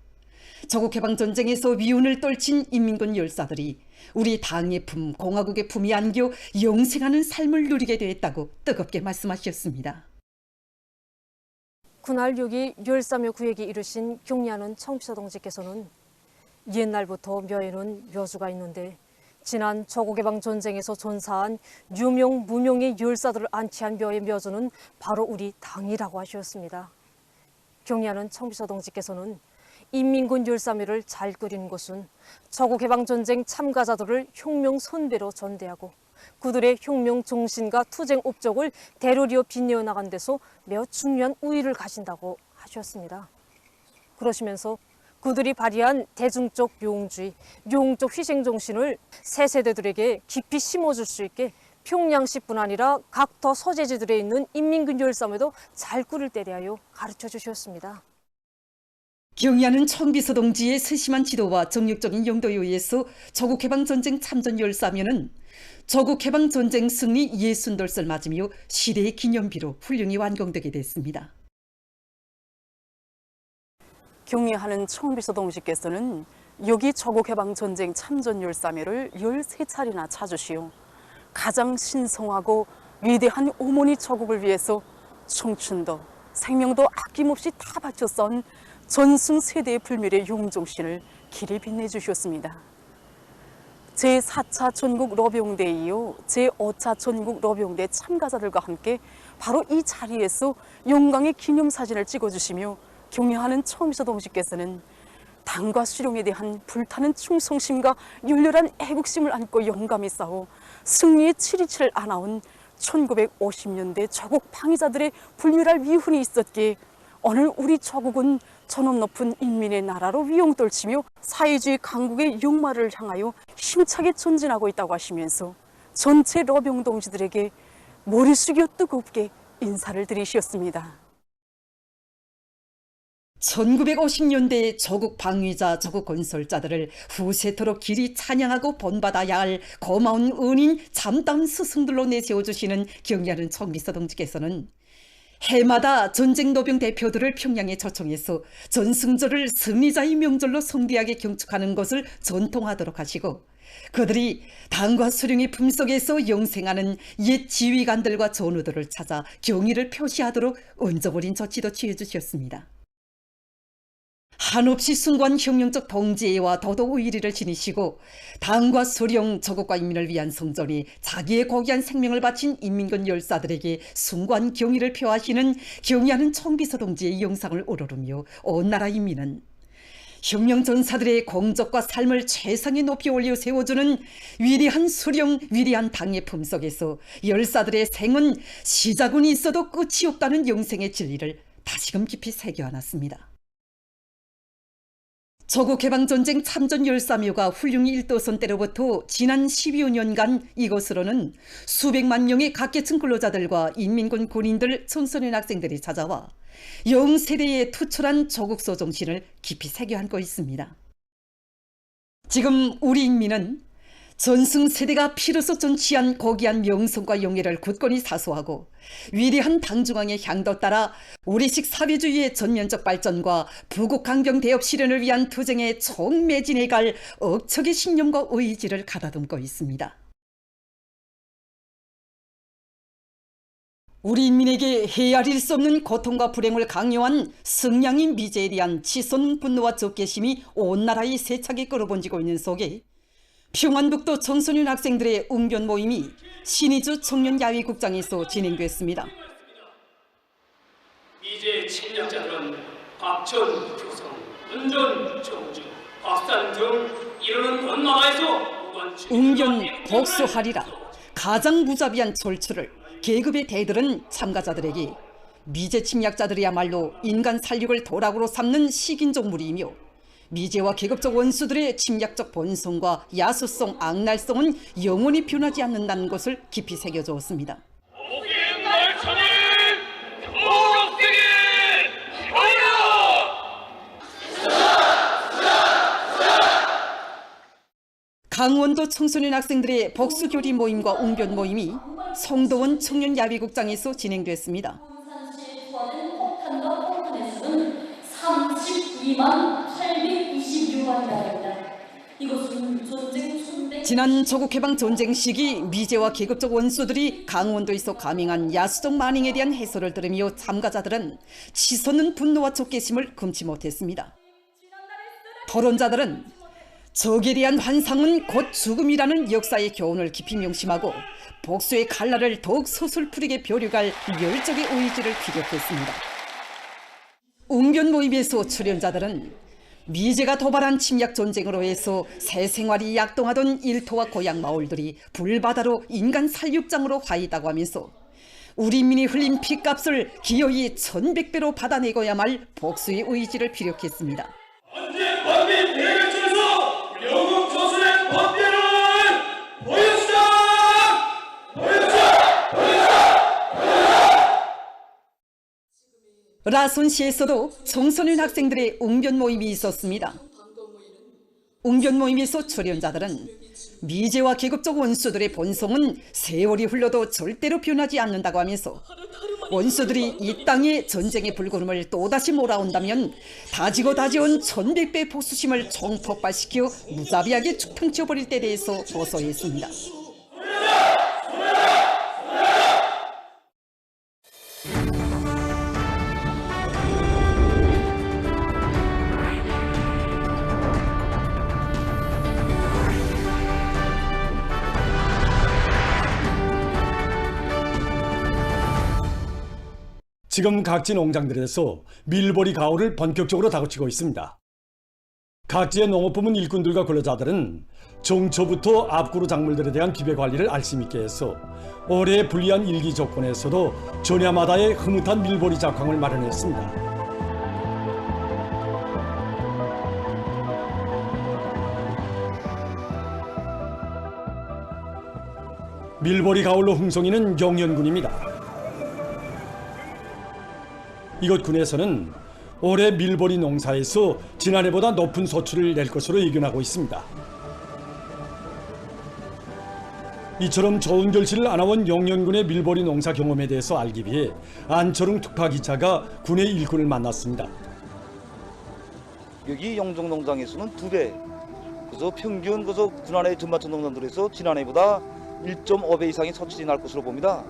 조국해방전쟁에서 위운을 떨친 인민군 열사들이 우리 당의 품, 공화국의 품이 안겨 영생하는 삶을 누리게 되었다고 뜨겁게 말씀하셨습니다. 그날 여기 열사묘 구획이 이르신 경리하는 청비서 동지께서는 옛날부터 묘에는 묘주가 있는데 지난 조국해방전쟁에서 전사한 유명 무명의 열사들을 안치한 묘의 묘주는 바로 우리 당이라고 하셨습니다. 경리하는 청비서 동지께서는 인민군 열사묘를 잘 그리는 것은 조국해방전쟁 참가자들을 혁명 선배로 전대하고 그들의 혁명 정신과 투쟁 업적을 대로리어 빛내어 나간 데서 매우 중요한 우위를 가진다고 하셨습니다. 그러시면서 그들이 발휘한 대중적 묘웅주의, 묘웅적 희생 정신을 새 세대들에게 깊이 심어줄 수 있게 평양시뿐 아니라 각 더 소재지들에 있는 인민군 열사묘도 잘 꾸릴 때 대하여 가르쳐 주셨습니다. 경의하는 청비서 동지의 세심한 지도와 정력적인 용도에 의해서 조국해방전쟁 참전 열사묘는 조국해방전쟁 승리 60돌을 맞으며 시대의 기념비로 훌륭히 완공되게 됐습니다. 경의하는 청비서 동지께서는 여기 조국해방전쟁 참전 열사묘를 13차례나 찾으시오. 가장 신성하고 위대한 어머니 조국을 위해서 청춘도 생명도 아낌없이 다 바쳐 쏜 전승 세대의 불멸의 용종신을 길이 빛내주셨습니다. 제4차 전국 러병대에 이어 제5차 전국 러병대 참가자들과 함께 바로 이 자리에서 영광의 기념사진을 찍어주시며 경의하는 청비서 동지께서는 당과 수령에 대한 불타는 충성심과 열렬한 애국심을 안고 영감히 싸워 승리의 치리치를 안아온 1950년대 조국 방위자들의 불멸할 위훈이 있었기에 오늘 우리 조국은 전업 높은 인민의 나라로 위용떨치며 사회주의 강국의 역마를 향하여 힘차게 전진하고 있다고 하시면서 전체 러병 동지들에게 머리 숙여 뜨겁게 인사를 드리셨습니다. 1950년대 조국 방위자, 조국 건설자들을 후세토록 길이 찬양하고 본받아야 할 고마운 은인 참다운 스승들로 내세워주시는 경의하는 청비서 동지께서는 해마다 전쟁 노병 대표들을 평양에 초청해서 전승절을 승리자의 명절로 성대하게 경축하는 것을 전통하도록 하시고 그들이 당과 수령의 품속에서 영생하는 옛 지휘관들과 전우들을 찾아 경의를 표시하도록 얹어버린 조치도 취해주셨습니다. 한없이 숭고한 혁명적 동지애와 도덕 의리를 지니시고 당과 수령, 조국과 인민을 위한 성전이 자기의 고귀한 생명을 바친 인민군 열사들에게 숭고한 경의를 표하시는 경의하는 청비서 동지의 영상을 우러르며 온 나라 인민은 혁명 전사들의 공적과 삶을 최상에 높이 올려 세워주는 위대한 수령, 위대한 당의 품속에서 열사들의 생은 시작은 있어도 끝이 없다는 영생의 진리를 다시금 깊이 새겨안았습니다. 조국해방전쟁 참전 열사묘가 훌륭히 일도선 때로부터 지난 12여 년간 이곳으로는 수백만 명의 각계층 근로자들과 인민군 군인들, 청소년 학생들이 찾아와 영세대의 투철한 조국소 정신을 깊이 새겨안고 있습니다. 지금 우리 인민은 전승세대가 피로써 전취한 고귀한 명성과 영예를 굳건히 사수하고 위대한 당중앙의 향도 따라 우리식 사회주의의 전면적 발전과 부국강병 대업 실현을 위한 투쟁에 총매진해 갈 억척의 신념과 의지를 가다듬고 있습니다. 우리 인민에게 헤아릴 수 없는 고통과 불행을 강요한 승량인 미제에 대한 치솟는 분노와 적개심이 온 나라에 세차게 끌어번지고 있는 속에 평안북도 청소년 학생들의 웅변 모임이 신의주 청년야외국장에서 진행됐습니다. 미제 침략자들은 박천, 교성, 은전, 정주, 박산 등 이르는 번나라에서 웅변 복수하리라 가장 무자비한 졸출을 계급의 대들은 참가자들에게 미제 침략자들이야말로 인간 살육을 도락으로 삼는 식인종물이며 미제와 계급적 원수들의 침략적 본성과 야수성, 악랄성은 영원히 변하지 않는다는 것을 깊이 새겨주었습니다. 강원도 청소년 학생들의 복수교리 모임과 웅변 모임이 성도원 청년야외국장에서 진행됐습니다. 32만 826원이랍니다. 이것은 전쟁 지난 조국해방 전쟁 시기 미제와 계급적 원수들이 강원도에서 감행한 야수적 만행에 대한 해설을 들으며 참가자들은 치솟는 분노와 적개심을 금치 못했습니다. 토론자들은 적에 대한 환상은 곧 죽음이라는 역사의 교훈을 깊이 명심하고 복수의 칼날을 더욱 서슬프르게 벼려갈 열정의 의지를 피력했습니다. 웅변 모임에서 출연자들은 미제가 도발한 침략 전쟁으로 해서 새 생활이 약동하던 일터와 고향 마을들이 불바다로 인간 살육장으로 화이다고 하면서 우리 인민이 흘린 피값을 기어이 1100배로 받아내고야 말 복수의 의지를 피력했습니다. 전쟁 반민 대결전에서 영웅 조선의 번대는 보였다! 라손시에서도 청소년 학생들의 웅변 모임이 있었습니다. 웅변 모임에서 출연자들은 미제와 계급적 원수들의 본성은 세월이 흘러도 절대로 변하지 않는다고 하면서 원수들이 이 땅에 전쟁의 불구름을 또다시 몰아온다면 다지고 다지온 1100배 복수심을 총폭발시켜 무자비하게 죽탕치어버릴 때에 대해서 호소했습니다. 지금 각지 농장들에서 밀보리 가을을 본격적으로 다그치고 있습니다. 각지의 농업부문 일꾼들과 근로자들은 정초부터 앞구루 작물들에 대한 비배 관리를 알심 있게 해서 올해의 불리한 일기 조건에서도 전야마다의 흐뭇한 밀보리 작황을 마련했습니다. 밀보리 가을로 흥성이는 용연군입니다. 이곳 군에서는 올해 밀보리 농사에서 지난해보다 높은 소출을 낼 것으로 예견하고 있습니다. 이처럼 좋은 결실을 안아온 용연군의 밀보리 농사 경험에 대해서 알기 위해 안철웅 특파기자가 군의 일꾼을 만났습니다. 여기 영종농장에서는 2배, 그래서 평균 군안의 전마천 농장들에서 지난해보다 1.5배 이상의 소출이 날 것으로 봅니다.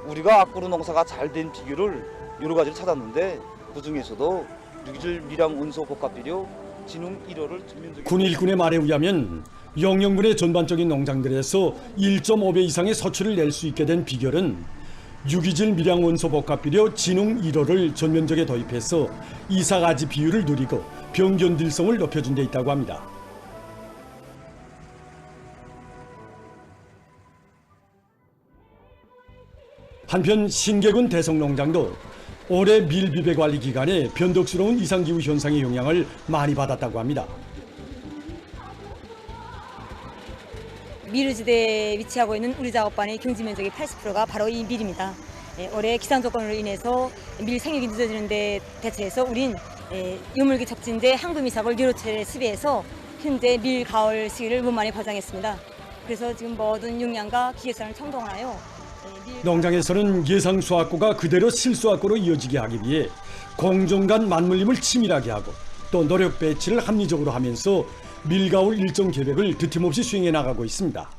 우리가 앞구루 농사가 잘 된 비결을 여러 가지를 찾았는데 그 중에서도 유기질 밀양 운소 복합 비료 진흥 1호를 전면적인 군 일꾼의 말에 의하면 영영군의 전반적인 농장들에서 1.5배 이상의 소출을 낼 수 있게 된 비결은 유기질 밀양 원소 복합 비료 진흥 1호를 전면적에 도입해서 이사가지 비율을 누리고 병견딜성을 높여준 데 있다고 합니다. 한편 신계군 대성농장도 올해 밀비배 관리 기간에 변덕스러운 이상기후 현상의 영향을 많이 받았다고 합니다. 밀우지대에 위치하고 있는 우리 작업반의 경지 면적의 80%가 바로 이 밀입니다. 올해 기상 조건으로 인해서 밀 생육이 늦어지는 데 대처해서 우린 유물기 척진제 황금이삭을 여러 차례 수비해서 현재 밀 가을 시기를 원만히 보장했습니다. 그래서 지금 모든 용량과 기계선을 총동원하여 농장에서는 예상 수확고가 그대로 실수확고로 이어지게 하기 위해 공정 간 맞물림을 치밀하게 하고 또 노력 배치를 합리적으로 하면서 밀가울 일정 계획을 드팀없이 수행해 나가고 있습니다.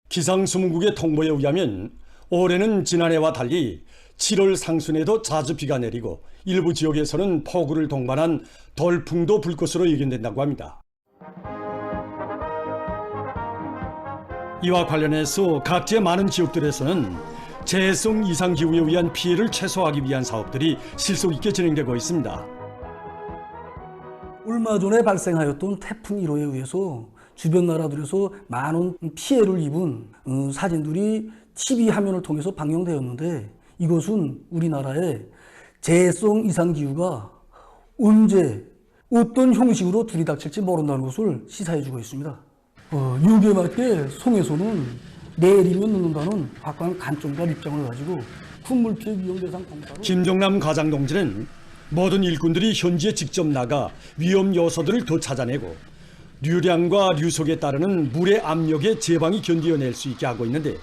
기상수문국의 통보에 의하면 올해는 지난해와 달리 7월 상순에도 자주 비가 내리고 일부 지역에서는 폭우를 동반한 돌풍도 불 것으로 예견된다고 합니다. 이와 관련해서 각지의 많은 지역들에서는 재해성 이상기후에 의한 피해를 최소화하기 위한 사업들이 실속 있게 진행되고 있습니다. 얼마 전에 발생하였던 태풍 1호에 의해서 주변 나라들에서 많은 피해를 입은 사진들이 TV 화면을 통해서 방영되었는데, 이것은 우리나라의 재해성 이상기후가 언제 어떤 형식으로 들이닥칠지 모른다는 것을 시사해주고 있습니다. 여기에 맞게 송에서는 내리면 늦는다는 확고한 관점과 입장을 가지고 풍물 피해 위험 대상 공사로 김정남 과장 동지는 모든 일꾼들이 현지에 직접 나가 위험 요소들을 더 찾아내고 류량과 류속에 따르는 물의 압력에 제방이 견디어낼 수 있게 하고 있는데,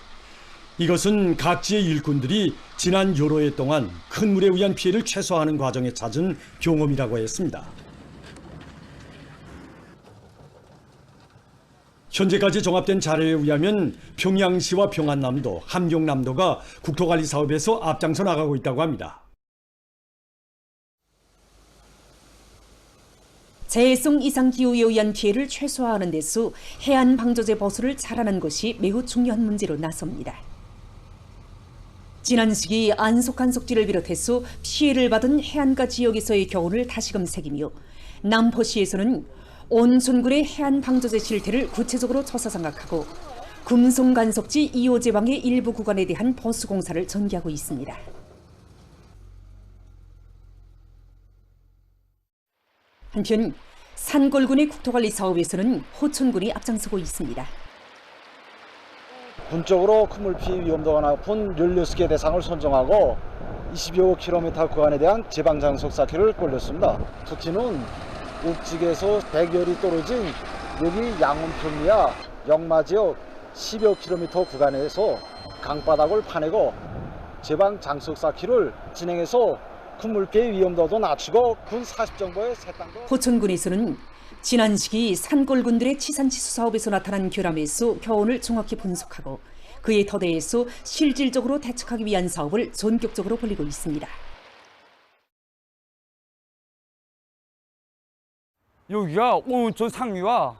이것은 각지의 일꾼들이 지난 여러 해 동안 큰 물에 의한 피해를 최소화하는 과정에 찾은 경험이라고 했습니다. 현재까지 종합된 자료에 의하면 평양시와 평안남도, 함경남도가 국토관리 사업에서 앞장서 나가고 있다고 합니다. 재해성 이상기후에 의한 피해를 최소화하는 데서 해안 방조제 보수를 잘하는 것이 매우 중요한 문제로 나섭니다. 지난 시기 안속한속지를 비롯해서 피해를 받은 해안가 지역에서의 교훈을 다시금 새기며 남포시에서는 온천군의 해안 방조제 실태를 구체적으로 조사 생각하고 금송간속지 2호 제방의 일부 구간에 대한 보수 공사를 전개하고 있습니다. 한편 산골군의 국토관리 사업에서는 호천군이 앞장서고 있습니다. 군적으로 큰 물 피해 위험도가 높은 16개 대상을 선정하고 20여 킬로미터 구간에 대한 제방 장속 쌓기를 올렸습니다. 특징은 읍직에서 대결이 떨어진 여기 양운평리와 영마 지역 10여 킬로미터 구간에서 강바닥을 파내고 제방 장속 쌓기를 진행해서 큰 물 피해 위험도도 낮추고 군 40정보의 세땅도. 호천군에서는 지난 시기 산골군들의 치산치수 사업에서 나타난 결함에서 교훈을 정확히 분석하고 그에 더대해서 실질적으로 대책하기 위한 사업을 전격적으로 벌이고 있습니다. 여기가 온천 상류와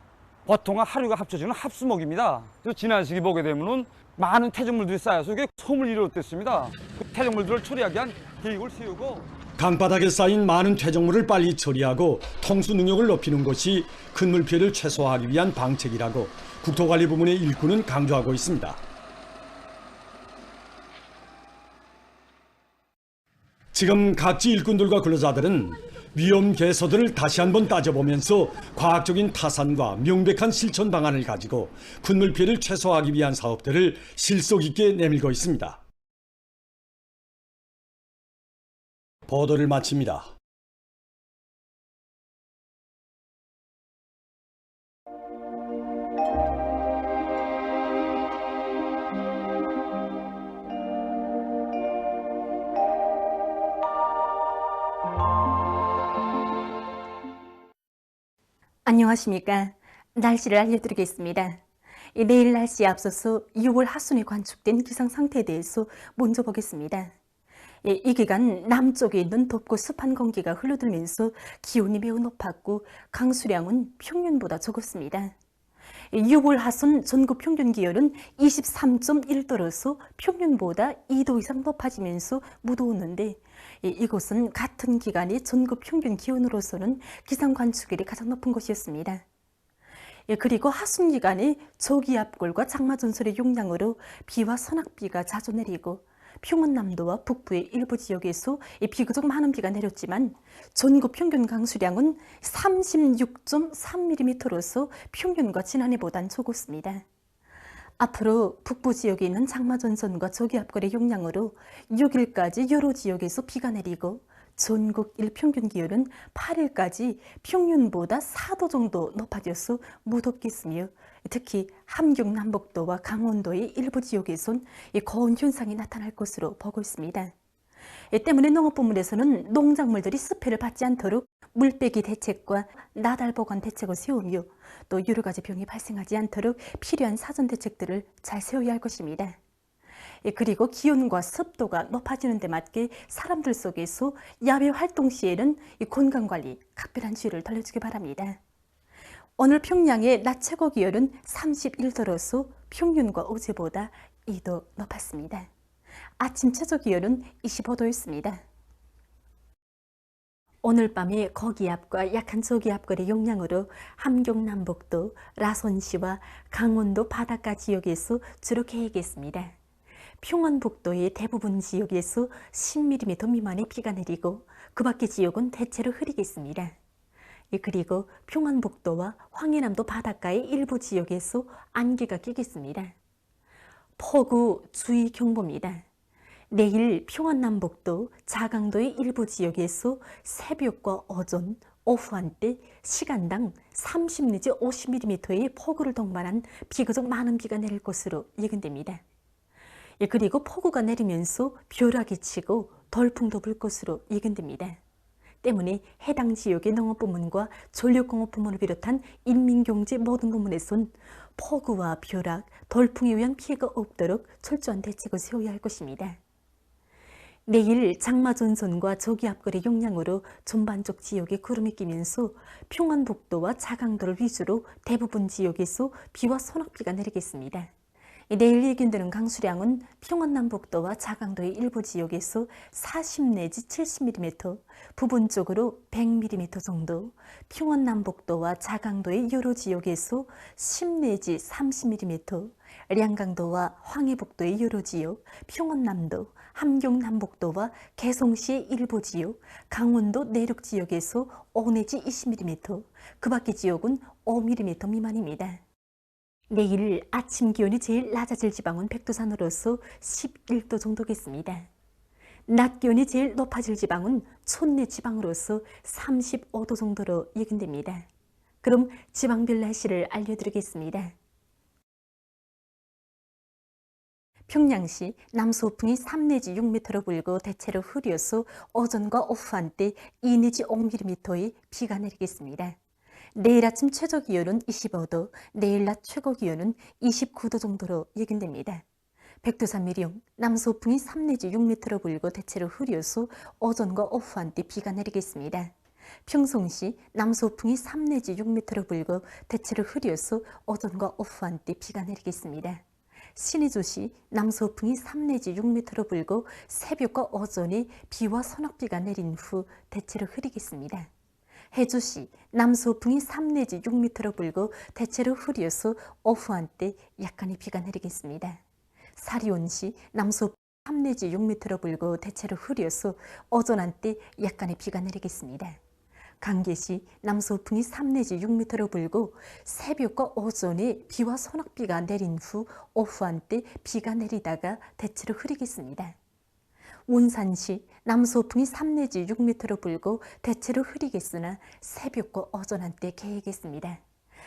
버통과 하류가 합쳐지는 합수목입니다. 그래서 지난 시기 보게 되면은 많은 퇴적물들이 쌓여서 이게 소물 일어났습니다. 그 퇴적물들을 처리하기 위한 계획을 세우고 강바닥에 쌓인 많은 퇴적물을 빨리 처리하고 통수 능력을 높이는 것이 큰 물 피해를 최소화하기 위한 방책이라고 국토관리 부문의 일꾼은 강조하고 있습니다. 지금 각지 일꾼들과 근로자들은 위험 개서들을 다시 한번 따져보면서 과학적인 타산과 명백한 실천 방안을 가지고 큰 물 피해를 최소화하기 위한 사업들을 실속 있게 내밀고 있습니다. 보도를 마칩니다. 안녕하십니까. 날씨를 알려드리겠습니다. 내일 날씨에 앞서서 6월 하순에 관측된 기상 상태에 대해서 먼저 보겠습니다. 이 기간 남쪽에 있는 덥고 습한 공기가 흘러들면서 기온이 매우 높았고 강수량은 평년보다 적었습니다. 6월 하순 전국 평균 기온은 23.1도로서 평년보다 2도 이상 높아지면서 무더웠는데 이곳은 같은 기간의 전국 평균 기온으로서는 기상 관측일이 가장 높은 곳이었습니다. 그리고 하순 기간에 저기압골과 장마전설의 용량으로 비와 소낙비가 자주 내리고 평안남도와 북부의 일부 지역에서 비교적 많은 비가 내렸지만 전국 평균 강수량은 36.3mm로서 평균과 지난해보단 적었습니다. 앞으로 북부 지역에 있는 장마전선과 저기압골의 영향으로 6일까지 여러 지역에서 비가 내리고 전국 일평균 기온은 8일까지 평년보다 4도 정도 높아져서 무덥겠으며 특히 함경 남북도와 강원도의 일부 지역에선 고온 현상이 나타날 것으로 보고 있습니다. 때문에 농업부문에서는 농작물들이 습해를 받지 않도록 물빼기 대책과 나달 보관 대책을 세우며 또 여러 가지 병이 발생하지 않도록 필요한 사전 대책들을 잘 세워야 할 것입니다. 그리고 기온과 습도가 높아지는 데 맞게 사람들 속에서 야외 활동 시에는 건강관리, 각별한 주의를 돌려주기 바랍니다. 오늘 평양의 낮 최고 기온은 31도로서 평균과 어제보다 2도 높았습니다. 아침 최저 기온은 25도였습니다. 오늘 밤에 거기압과 약한 저기압거리 영향으로 함경남북도, 라선시와 강원도 바닷가 지역에서 주로 개겠습니다. 평안북도의 대부분 지역에서 10mm 미만의 비가 내리고 그 밖의 지역은 대체로 흐리겠습니다. 그리고 평안북도와 황해남도 바닷가의 일부 지역에서 안개가 끼겠습니다. 폭우 주의 경보입니다. 내일 평안남북도, 자강도의 일부 지역에서 새벽과 오전, 오후 한때 시간당 30 내지 50mm의 폭우를 동반한 비교적 많은 비가 내릴 것으로 예견됩니다. 그리고 폭우가 내리면서 벼락이 치고 돌풍도 불 것으로 예견됩니다. 때문에 해당 지역의 농업부문과 전력공업부문을 비롯한 인민경제 모든 부문에선 폭우와 벼락, 돌풍에 의한 피해가 없도록 철저한 대책을 세워야 할 것입니다. 내일 장마전선과 저기압거리 영향으로 전반적 지역에 구름이 끼면서 평안북도와 자강도를 위주로 대부분 지역에서 비와 소낙비가 내리겠습니다. 내일 예견되는 강수량은 평안남북도와 자강도의 일부 지역에서 40 내지 70mm, 부분적으로 100mm 정도, 평안남북도와 자강도의 여러 지역에서 10 내지 30mm, 량강도와 황해북도의 여러 지역, 평안남도, 함경남북도와 개성시의 일부 지역, 강원도 내륙 지역에서 5 내지 20mm, 그 밖의 지역은 5mm 미만입니다. 내일 아침 기온이 제일 낮아질 지방은 백두산으로서 11도 정도겠습니다. 낮 기온이 제일 높아질 지방은 촌내 지방으로서 35도 정도로 예견됩니다. 그럼 지방별 날씨를 알려드리겠습니다. 평양시 남서풍이 3 내지 6m로 불고 대체로 흐려서 오전과 오후 한때 2 내지 5mm의 비가 내리겠습니다. 내일 아침 최저 기온은 25도, 내일 낮 최고 기온은 29도 정도로 예견됩니다. 백두산 미령, 남서풍이 3 내지 6m로 불고 대체로 흐려서 오전과 오후 한때 비가 내리겠습니다. 평송시, 남서풍이 3 내지 6m로 불고 대체로 흐려서 오전과 오후 한때 비가 내리겠습니다. 신의주시, 남서풍이 3 내지 6m로 불고 새벽과 오전에 비와 소낙비가 내린 후 대체로 흐리겠습니다. 해주시, 남서풍이 3 내지 6m로 불고 대체로 흐려서 오후 한때 약간의 비가 내리겠습니다. 사리온시, 남서풍이 3 내지 6m로 불고 대체로 흐려서 오전 한때 약간의 비가 내리겠습니다. 강계시, 남서풍이 3 내지 6m로 불고 새벽과 오전에 비와 소낙비가 내린 후 오후 한때 비가 내리다가 대체로 흐리겠습니다. 운산시, 남서풍이 3 내지 6m로 불고 대체로 흐리겠으나 새벽과 오전 한때 개겠습니다.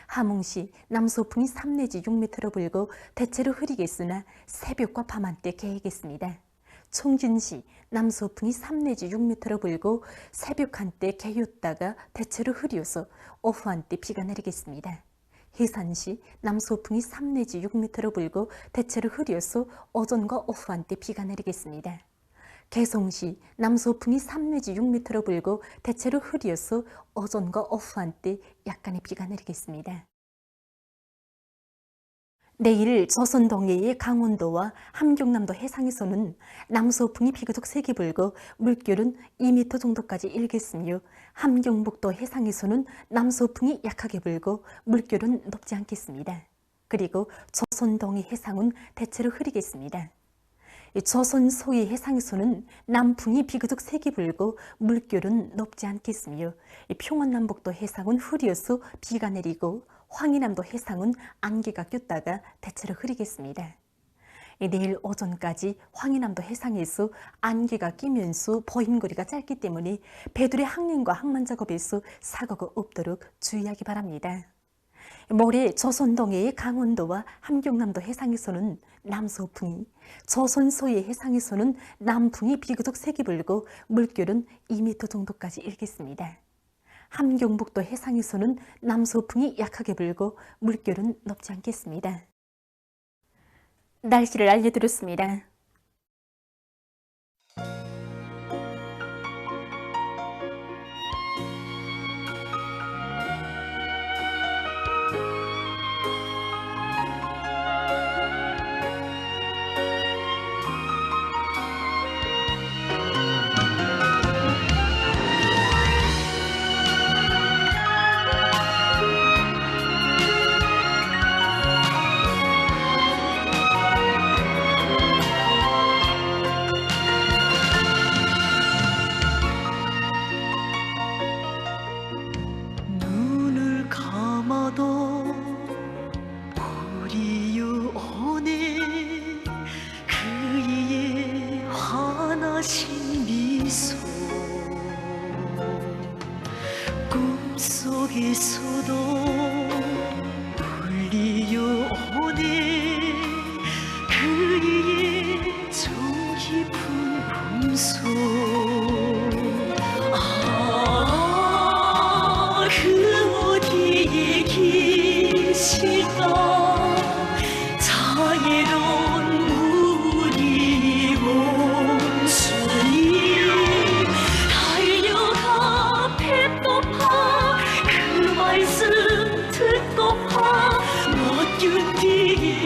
함흥시, 남서풍이 3 내지 6m로 불고 대체로 흐리겠으나 새벽과 밤 한때 개겠습니다. 청진시, 남서풍이 3 내지 6m로 불고 새벽 한때 개였다가 대체로 흐려서 오후 한때 비가 내리겠습니다. 해산시, 남서풍이 3 내지 6m로 불고 대체로 흐려서 오전과 오후 한때 비가 내리겠습니다. 개성시, 남서풍이 3 내지 6m로 불고 대체로 흐려서 오전과 오후 한때 약간의 비가 내리겠습니다. 내일 조선 동해의 강원도와 함경남도 해상에서는 남서풍이 비교적 세게 불고 물결은 2m 정도까지 일겠으며 함경북도 해상에서는 남서풍이 약하게 불고 물결은 높지 않겠습니다. 그리고 조선 동해 해상은 대체로 흐리겠습니다. 조선 서해 해상에서는 남풍이 비교적 세게 불고 물결은 높지 않겠으며 평안남북도 해상은 흐려서 비가 내리고 황해남도 해상은 안개가 꼈다가 대체로 흐리겠습니다. 내일 오전까지 황해남도 해상에서 안개가 끼면서 보행거리가 짧기 때문에 배들의 항행과 항만 작업에서 사고가 없도록 주의하기 바랍니다. 모레 조선 동해의 강원도와 함경남도 해상에서는 남서풍이, 조선 서해 해상에서는 남풍이 비교적 세게 불고 물결은 2m 정도까지 일겠습니다. 함경북도 해상에서는 남서풍이 약하게 불고 물결은 높지 않겠습니다. 날씨를 알려드렸습니다.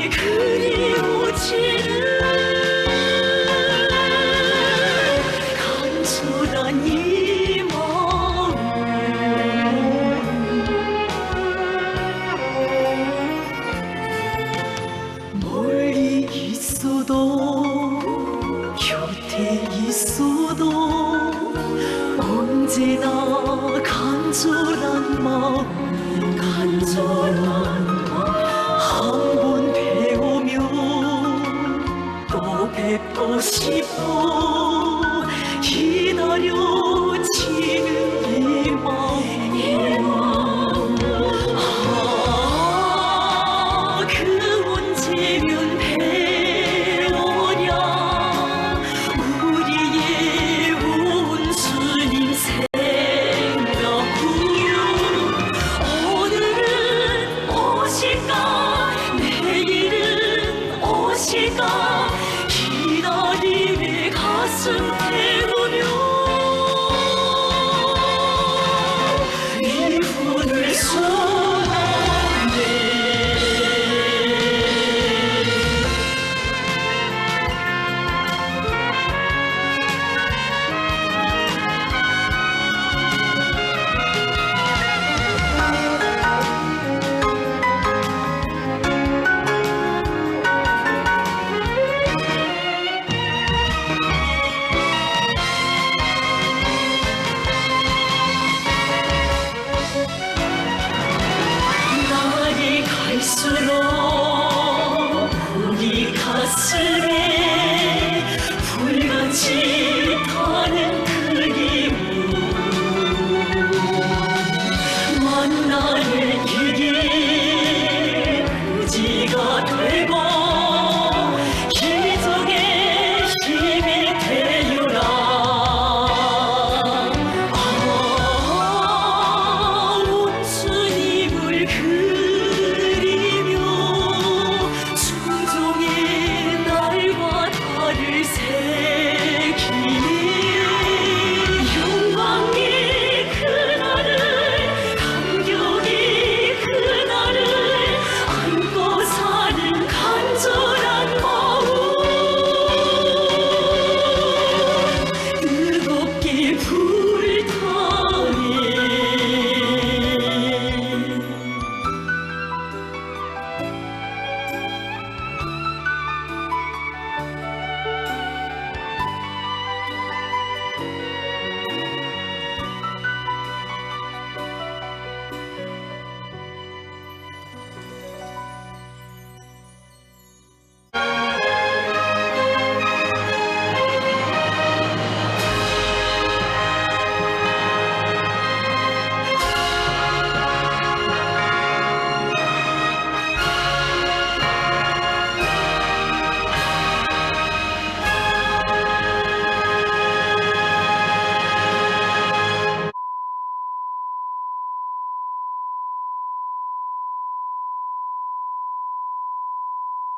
그리워지는 간절한 이 마음 멀리 있어도 곁에 있어도 언제나 간절한 마음 한번 배우면 또 뵙고 싶어 기다려지는 이 마음 그 언제면 배우랴 우리의 온수님 오실까 내일은 오실까